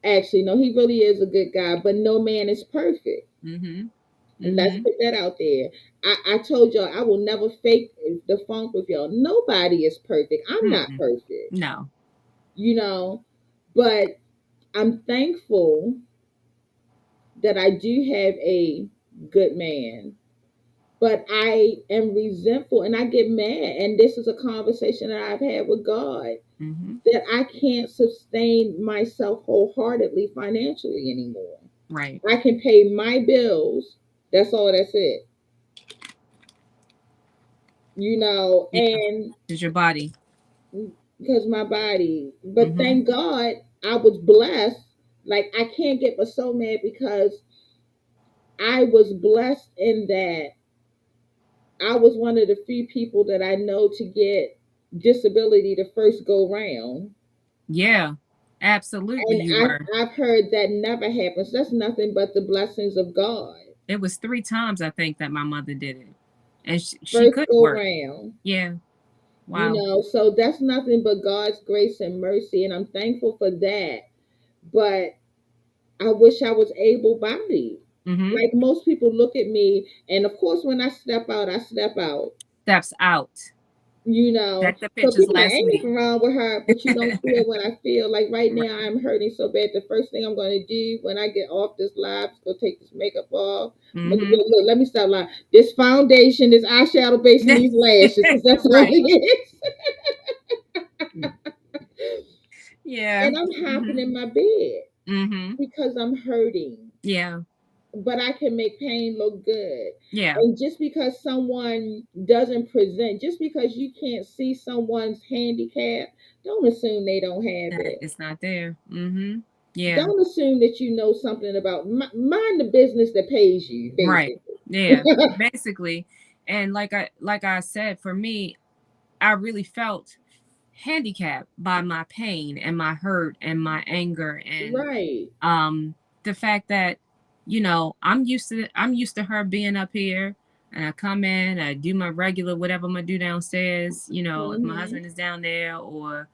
actually, no, he really is a good guy. But no man is perfect. Mm-hmm. And let's Mm-hmm. put that out there. I told y'all I will never fake the funk with y'all. Nobody is perfect. I'm not Mm-mm. perfect, No. you know. But I'm thankful that I do have a good man. But I am resentful and I get mad. And this is a conversation that I've had with God, Mm-hmm. that I can't sustain myself wholeheartedly financially anymore. Right. I can pay my bills. That's all, that's it. Yeah. And Is your body. because my body, but Mm-hmm. thank God I was blessed. Like, I can't get but so mad because I was blessed in that I was one of the few people that I know to get disability the first go round. Yeah. Absolutely, And you were. I've heard that never happens. That's nothing but the blessings of God. It was 3 times I think that my mother did it, and she First couldn't go work. round. Yeah. Wow. So that's nothing but God's grace and mercy. And I'm thankful for that. But I wish I was able bodied. Mm-hmm. Like most people look at me, and of course, when I step out, I step out. Steps out. Check the So pictures people like, last ain't week. nothing wrong with her, but you don't feel what I feel. Like right now, I'm hurting so bad. The first thing I'm going to do when I get off this live is go take this makeup off. Mm-hmm. Look, let me stop lying. This foundation, this eyeshadow base, and these lashes, because that's all Right. it is. Yeah. And I'm hopping Mm-hmm. in my bed Mm-hmm. because I'm hurting. Yeah. But I can make pain look good. Yeah. And just because someone doesn't present, just because you can't see someone's handicap, don't assume they don't have That it. it's not there. Mm-hmm. Yeah. Don't assume that you know something about, mind the business that pays you, Right. basically. Yeah. Basically, and like I said, for me, I really felt handicapped by my pain and my hurt and my anger and Right, um the fact that I'm used to her being up here, and I come in, I do my regular whatever I'm gonna do downstairs, if my hmm husband is down there or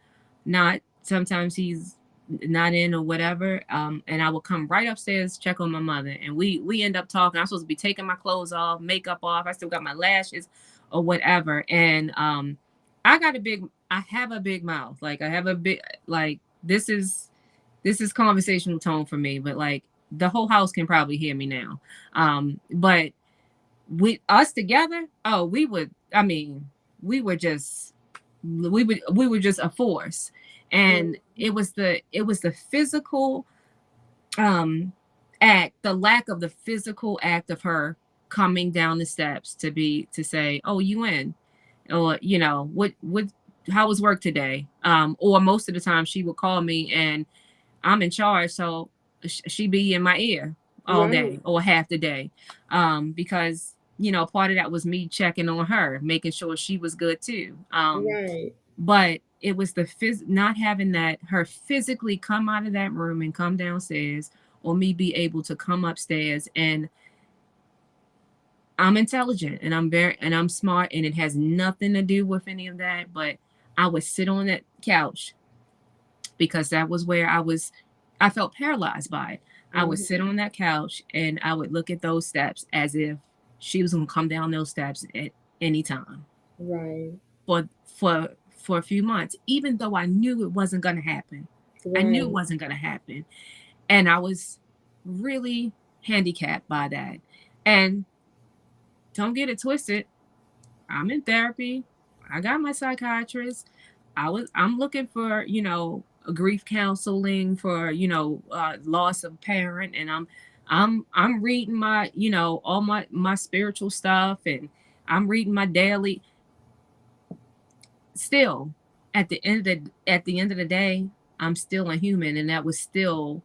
not. Sometimes he's not in or whatever, and I will come right upstairs, check on my mother, and we end up talking. I'm supposed to be taking my clothes off, makeup off, I still got my lashes or whatever. And I have a big mouth, like I have a big, like this is conversational tone for me, but like the whole house can probably hear me now. But we us together, oh, we were just we were just a force. And it was the physical um act, the lack of the physical act of her coming down the steps to say, oh, you in, or what how was work today, or most of the time she would call me and I'm in charge, so she be in my ear all right, day or half the day, because part of that was me checking on her, making sure she was good too. right, But it was not having that her physically come out of that room and come downstairs, or me be able to come upstairs and I'm intelligent and I'm smart, and it has nothing to do with any of that. But I would sit on that couch because that was where I felt paralyzed by it. I would sit Mhm. on that couch and I would look at those steps as if she was gonna come down those steps at any time Right. for a few months, even though I knew it wasn't gonna happen. I knew it Right. wasn't gonna happen. And I was really handicapped by that. And don't get it twisted, I'm in therapy. I got my psychiatrist. I'm looking for, a grief counseling for, loss of parent, and I'm reading my, all my spiritual stuff, and I'm reading my daily. Still, at the end of the day, I'm still a human, and that was still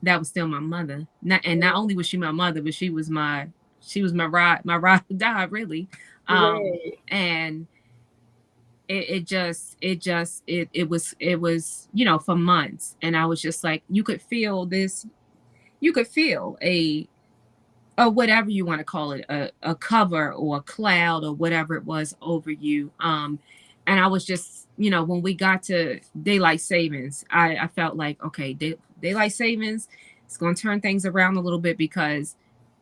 my mother. Not only was she my mother, but she was my ride or die, really. Right. And it was for months, and I was just like, you could feel this, you could feel a or whatever you want to call it, a cover or a cloud or whatever it was over you. And I was just, when we got to daylight savings, I felt like, okay, daylight savings, it's going to turn things around a little bit, because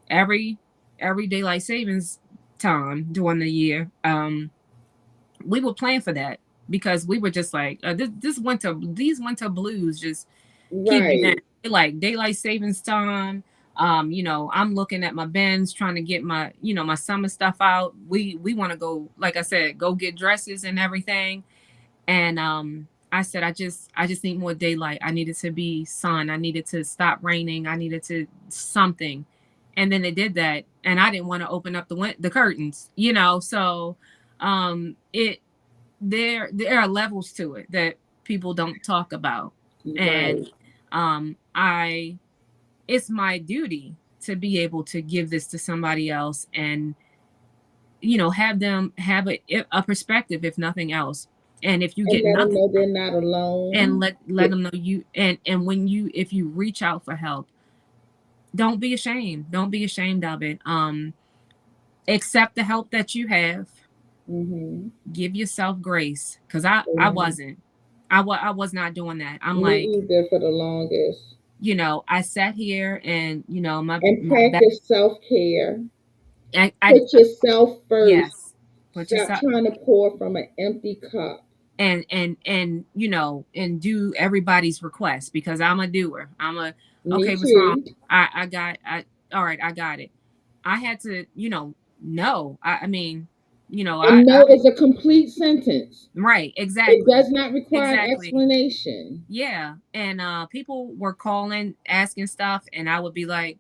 every every daylight savings time during the year, we were playing for that, because we were just like, these winter blues just keep you down. Right. Like daylight savings time. I'm looking at my bins, trying to get my summer stuff out. We want to go, like I said, go get dresses and everything. And I said, I just need more daylight. I needed to be sun. I needed to stop raining. I needed to something. And then they did that, and I didn't want to open up the curtains. So it there are levels to it that people don't talk about. And Right. I it's my duty to be able to give this to somebody else, and have them have a perspective, if nothing else. And if you And get let them nothing, know they're not and alone. let them know you, and when you if you reach out for help, don't be ashamed of it. Accept the help that you have. Mhm. Give yourself grace, because I Amen. wasn't. I was not doing that. I'm Me like, either for the longest. I sat here, and And my back. practice self-care. I Put yourself first. Yes, put Stop yourself, trying to pour from an empty cup. and do everybody's request, because I'm a doer. Me Okay, what's wrong? too. I all right, I got it. I had to, no. I mean, And I no is a complete sentence. right, It exactly. does not require an Exactly. explanation. Yeah. And people were calling, asking stuff, and I would be like,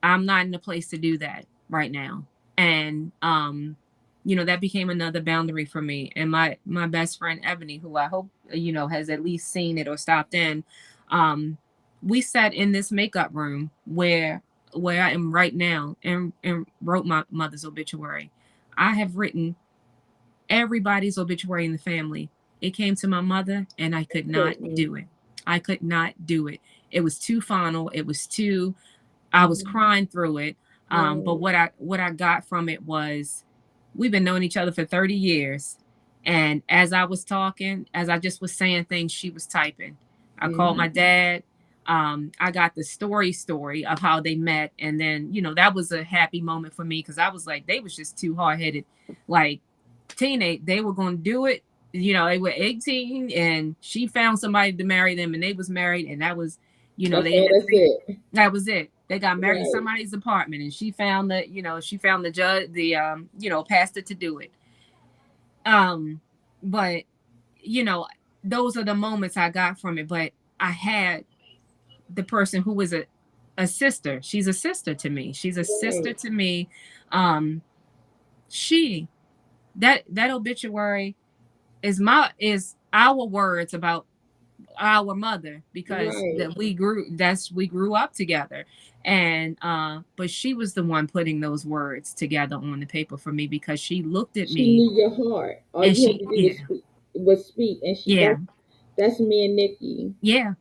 I'm not in a place to do that right now. And that became another boundary for me. And my best friend Ebony, who I hope has at least seen it or stopped in, um, we sat in this makeup room where I am right now, and wrote my mother's obituary. I have written everybody's obituary in the family. It came to my mother, and I could not Couldn't. do it. I could not do it. It was too final. It was too I was Mhm. crying through it. But Right. what I got from it was, we've been knowing each other for 30 years. And as I was talking, as I just was saying things, she was typing. I called my Mhm. dad. I got the story of how they met. And then, that was a happy moment for me, because I was like, they was just too hard headed. Like, teenage, they were going to do it. They were 18, and she found somebody to marry them, and they was married. And that was, That's they all. had That's 3. it. That was it. They got married in Right. somebody's apartment, and she found the judge, the pastor to do it. Um, but you know, those are the moments I got from it. But I had the person who was a sister. She's a sister to me. She's a sister Right. to me. Um, she that obituary is our words about our mother, because Right. we grew up together. And but she was the one putting those words together on the paper for me, because she looked at She me, knew your heart. All and you had she to do yeah, was speak. And she yeah, that's me and Nikki. yeah,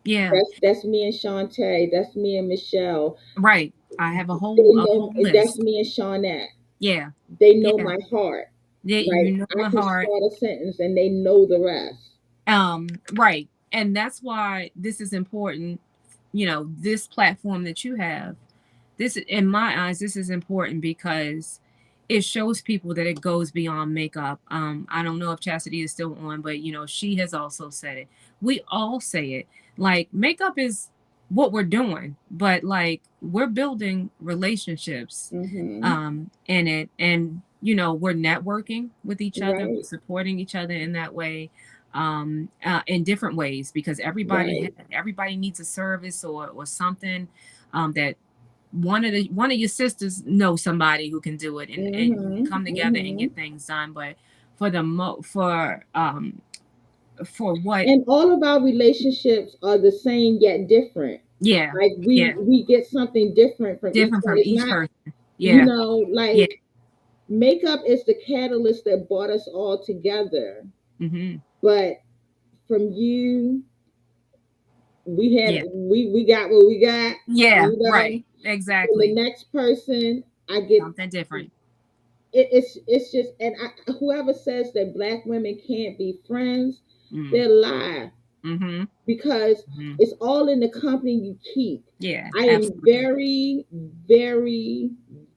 yeah, That's me and Shantae. That's me and Michelle. right, I have They a know whole that's list. me and Shawnette. Yeah. They know Yeah. my heart. Yeah, you Like know I my can heart. start a sentence and they know the rest. Right. And that's why this is important, this platform that you have. This, in my eyes, this is important because it shows people that it goes beyond makeup. I don't know if Chastity is still on, but she has also said it. We all say it. Like, makeup is what we're doing, but like, we're building relationships Mm-hmm. in it, and we're networking with each other, we're Right. supporting each other in that way, in different ways, because Right. everybody needs a service or something, that one of your sisters knows somebody who can do it, and you can Mm-hmm. come together and Mm-hmm. get things done. But for the for what. And all of our relationships are the same yet different. Yeah. Like Yeah. we get something different from each Different one. from It's each not, person. Yeah. Yeah. like makeup is the catalyst that brought us all together. Hmm. But from you, Yeah. we got what we got, Yeah. you Right. know. From the Exactly. next person, I get Something different. it's just, and whoever says that black women can't be friends, Mm. they lie, Mm-hmm. because Hmm. it's all in the company you keep. Yeah. I am Absolutely. very, very,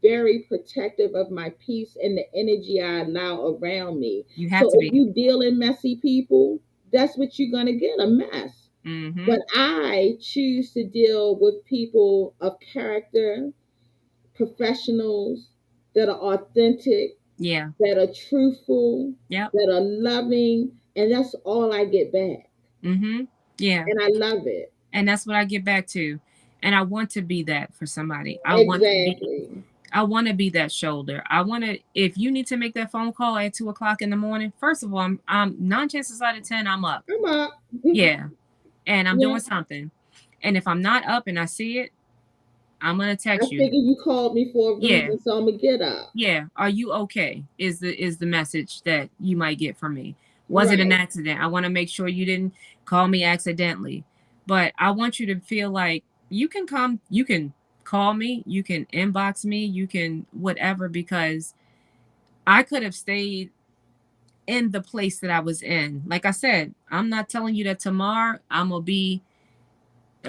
very protective of my peace and the energy I allow around me. You have So to if be. you deal in messy people, that's what you're gonna get, a mess. Mm-hmm. But I choose to deal with people of character, professionals that are authentic, Yeah. that are truthful, Yep. that are loving, and that's all I get back. Mm-hmm. Yeah. And I love it. And that's what I get back to. And I want to be that for somebody. Exactly. I want to be that shoulder. I want to, if you need to make that phone call at 2 o'clock in the morning, first of all, I'm 9 chances out of 10, I'm up. I'm up. Yeah. And I'm Yeah. doing something. And if I'm not up and I see it, I'm going to I text you. figure you called me for a Yeah. reason, so I'm gonna get up. Yeah. Are you okay? Is the message that you might get from me. Was it an Right. accident? I want to make sure you didn't call me accidentally. But I want you to feel like you can call me, you can inbox me, you can whatever, because I could have stayed in the place that I was in. Like I said, I'm not telling you that tomorrow I'm gonna be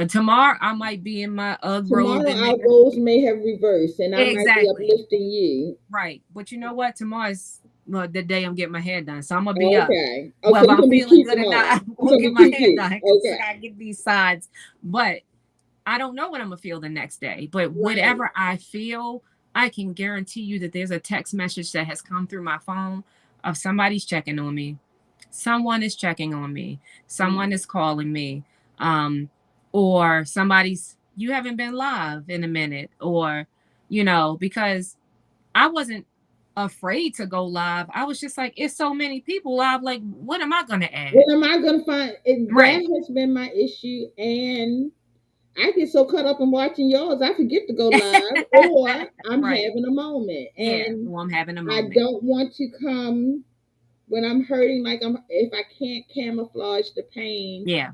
tomorrow I might be in my UGG robe Tomorrow in our there. roles may have reversed, and I might be Exactly. uplifting you. Right. But you know what? Tomorrow's, well, the day I'm getting my hair done. So I'm gonna be up. Okay. Oh, so Whether you're I'm gonna be feeling cute good or not, tomorrow. I'm You're gonna gonna get be my cute, hair cute. done because I Okay. gotta get these sides. But I don't know what I'm gonna feel the next day. But Right. whatever I feel, I can guarantee you that there's a text message that has come through my phone of somebody's checking on me. Someone is checking on me. Someone Mm. is calling me. Um, or somebody's, you haven't been live in a minute, or because I wasn't afraid to go live. I was just like, it's so many people live. Like, what am I gonna add? What am I gonna find? That Right. has been my issue, and I get so caught up in watching yours, I forget to go live, or I'm Right. having a moment, Yeah. and Well, I'm having a I moment. don't want to come when I'm hurting. Like if I can't camouflage the pain, Yeah.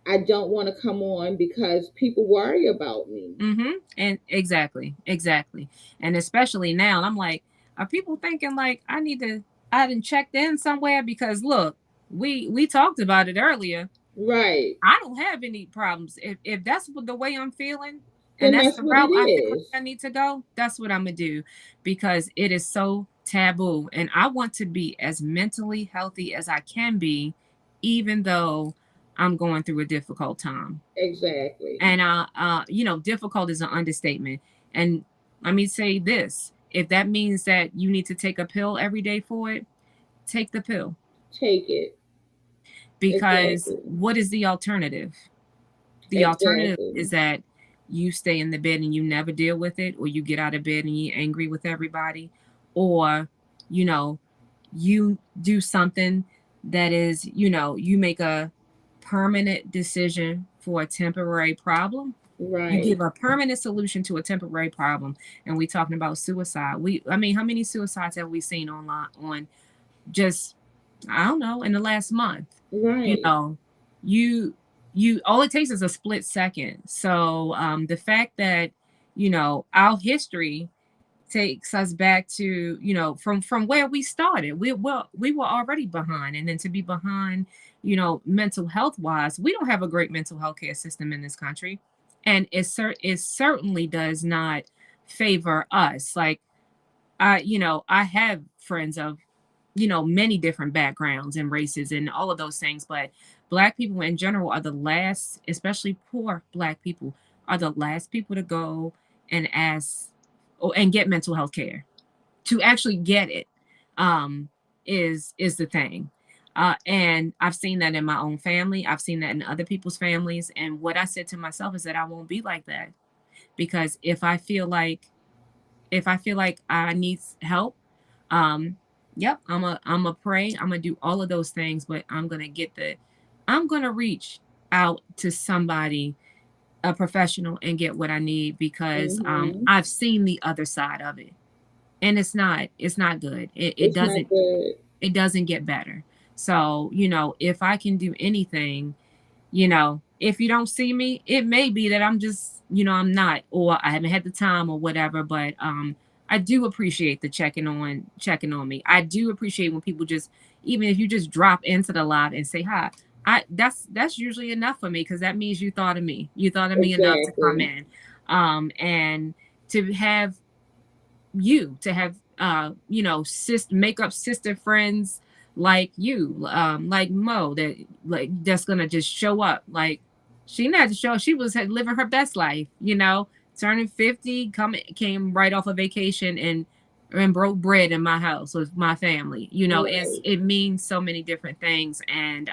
I don't want to come on because people worry about me. Mm-hmm. And exactly. Exactly. And especially now, I'm like, are people thinking like I didn't checked in somewhere? Because look, we talked about it earlier. Right. I don't have any problems. If that's what the way I'm feeling, and Then that's that's the what it route I feel like is. I need to go, that's what I'm gonna do, because it is so taboo. And I want to be as mentally healthy as I can be, even though I'm going through a difficult time. Exactly. And difficult is an understatement. And let me say this: if that means that you need to take a pill every day for it, take the pill. Take it. Because Exactly. what is the alternative? The alternative is Exactly. that you stay in the bed and you never deal with it, or you get out of bed and you're angry with everybody, or you know, you do something that is, you make a permanent decision for a temporary problem. You Right. give a permanent solution to a temporary problem. And we talking about suicide. I mean, how many suicides have we seen online on just, I don't know, in the last month? you Right. know you all it takes is a split second. So the fact that our history takes us back to, from where we started. We were already behind, and then to be behind, mental health wise, we don't have a great mental health care system in this country, and it certainly does not favor us. Like, I have friends of, many different backgrounds and races and all of those things, but Black people in general are the last, especially poor Black people, are the last people to go and ask, and get mental health care. To actually get it, um, is the thing. And I've seen that in my own family. I've seen that in other people's families. And what I said to myself is that I won't be like that, because if I feel like I need help, um, yep, I'm a pray. I'm gonna do all of those things, but I'm gonna reach out to somebody, a professional, and get what I need, because Mm-hmm. I've seen the other side of it, and it's not good. It It's not doesn't good. it doesn't get better. So, if I can do anything, if you don't see me, it may be that I'm just, I'm not, or I haven't had the time or whatever, but I do appreciate the checking on me. I do appreciate when people just, even if you just drop into the live and say hi. That's usually enough for me, because that means you thought of me. You thought of me enough to come Exactly. in. And to have to have make up sister friends like you, like Mo, that's gonna just show up. Like, she didn't have to show, she was living her best life, turning 50, came right off a vacation, and broke bread in my house with my family. Right. It means so many different things. And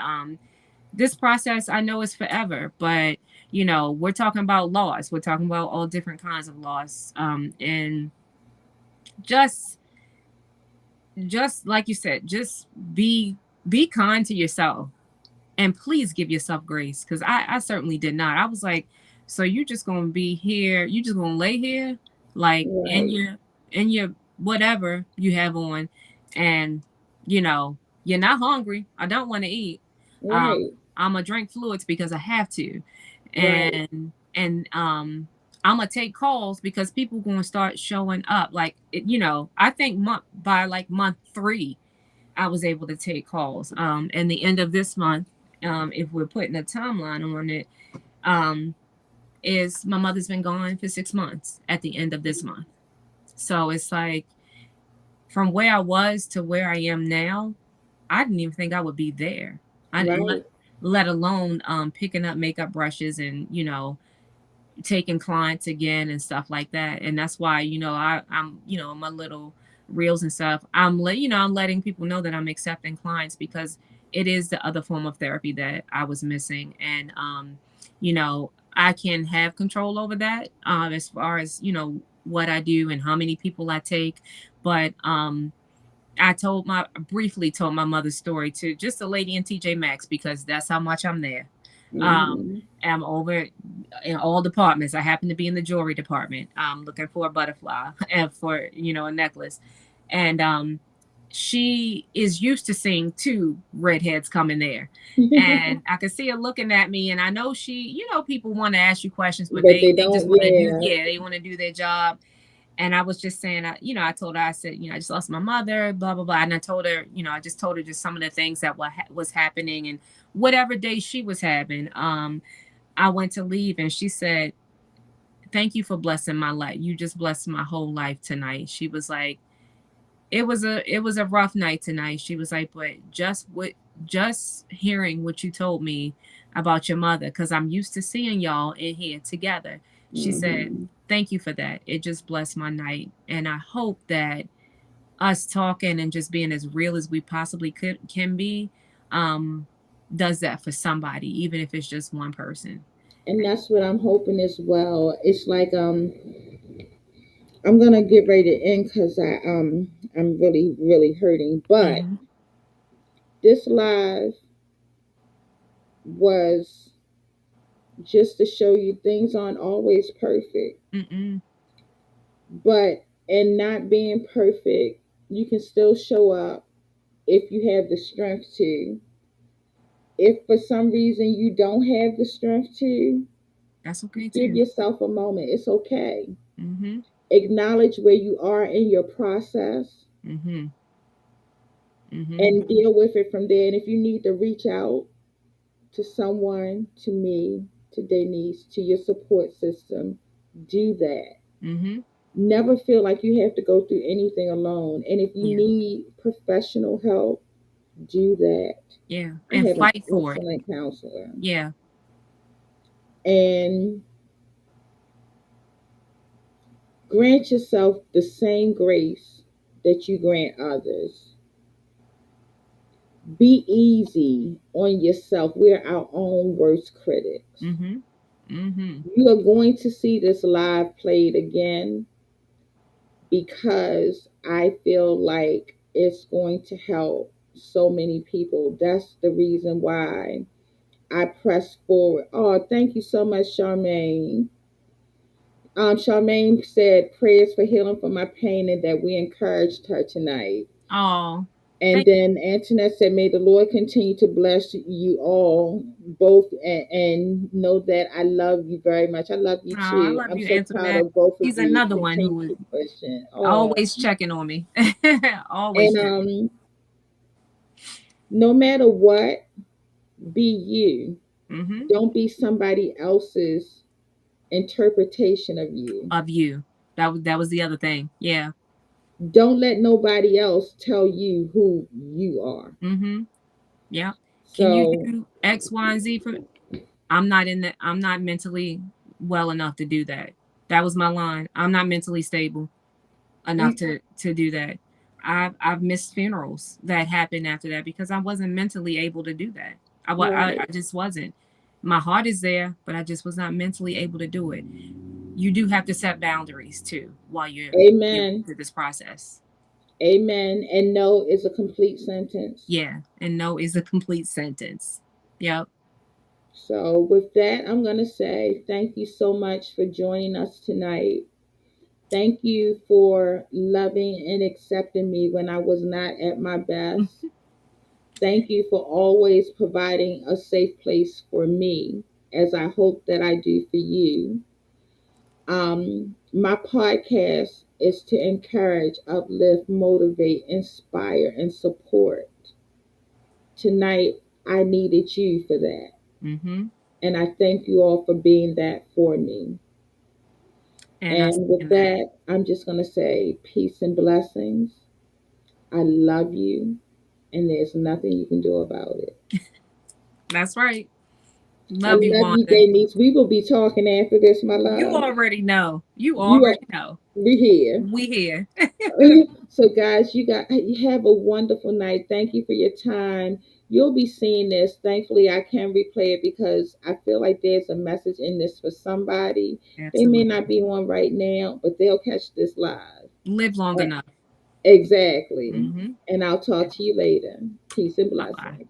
this process, I know, is forever, but we're talking about loss, we're talking about all different kinds of loss, and just just like you said, just be kind to yourself, and please give yourself grace, because I certainly did not. I was like, so you just gonna be here, you just gonna lay here, like, Right. in your whatever you have on, and you're not hungry, I don't want to eat, Right. I'm gonna drink fluids because I have to, Right. and I'm gonna take calls because people gonna start showing up. Like, I think by like month 3, I was able to take calls. And the end of this month, if we're putting a timeline on it, um, is my mother's been gone for 6 months at the end of this month. So it's like, from where I was to where I am now, I didn't even think I would be there. I didn't Right. let alone picking up makeup brushes, and taking clients again and stuff like that. And that's why, I'm, my little reels and stuff, I'm letting people know that I'm accepting clients, because it is the other form of therapy that I was missing. And I can have control over that, as far as, what I do and how many people I take. But I briefly told my mother's story to just a lady in TJ Maxx, because that's how much I'm there. Mm-hmm. I'm over in all departments. I happen to be in the jewelry department. I'm looking for a butterfly and for, a necklace. And she is used to seeing two redheads come in there. And I could see her looking at me, and I know people want to ask you questions, but But they they they just don't. want to do, Yeah. yeah, they want to do their job. And I was just saying, I told her, I said, I just lost my mother, blah, blah, blah. And I told her, I just told her just some of the things that was happening, and whatever day she was having. I went to leave, and she said, thank you for blessing my life. You just blessed my whole life tonight. She was like, it was a rough night tonight. She was like, but just hearing what you told me about your mother, because I'm used to seeing y'all in here together. She said, Mm-hmm. thank you for that. It just blessed my night. And I hope that us talking and just being as real as we possibly can be, um, does that for somebody, even if it's just one person. And that's what I'm hoping as well. It's like I'm gonna get ready to end because I'm really really hurting. But Mm-hmm. this live was just to show you things aren't always perfect. Mm-mm. But in not being perfect, you can still show up if you have the strength to. If for some reason you don't have the strength to, That's okay give too. yourself a moment. It's okay. Mhm. Acknowledge where you are in your process Mhm. Mhm. and deal with it from there. And if you need to reach out to someone, to me, to Denise, to your support system, do that. Mhm. Never feel like you have to go through anything alone. And if you Yeah. need professional help, do that. Yeah. I And have an fight for it. excellent counselor. Yeah. And grant yourself the same grace that you grant others. Be easy on yourself. We're our own worst critics. Mhm. Mhm. You are going to see this live played again because I feel like it's going to help so many people. That's the reason why I press forward. Oh, thank you so much, Charmaine. Charmaine said prayers for healing for my pain and that we encouraged her tonight. Oh. And Thank then Antoinette said, may the Lord continue to bless you all both and know that I love you very much. I love you Oh, I too. love I'm you, so proud Antoinette. of both of He's you. another one Continue who is to pushing. Oh, always checking on me. Always and checking. no matter what, be you. Mhm. Don't be somebody else's interpretation of you. Of you. That was the other thing. Yeah. Don't let nobody else tell you who you are. Mhm. Yeah. Can you So, do X, Y, and Z for me? I'm not mentally well enough to do that. That was my line. I'm not mentally stable enough to do that. I've missed funerals that happened after that because I wasn't mentally able to do that. I right. just wasn't. My heart is there, but I just was not mentally able to do it. You do have to set boundaries too while you're going Amen. through this process. Amen. And no is a complete sentence. Yeah, and no is a complete sentence. Yep. So, with that, I'm going to say thank you so much for joining us tonight. Thank you for loving and accepting me when I was not at my best. Thank you for always providing a safe place for me, as I hope that I do for you. My podcast is to encourage, uplift, motivate, inspire, and support. Tonight, I needed you for that. Mhm. And I thank you all for being that for me. And I And with second that. that, I'm just going to say peace and blessings. I love you, and there's nothing you can do about it. That's right. I Love you, love you, Wanda. Denise. We will be talking after this, my You love. already know. You You are already know. we here. We here. So, guys, you have a wonderful night. Thank you for your time. You'll be seeing this. Thankfully, I can replay it because I feel like there's a message in this for somebody. They may not Absolutely. be on right now, but they'll catch this live. Live long Eh, enough. Exactly. Mm-hmm. And I'll talk to you later. Peace and Bye bye. blessings.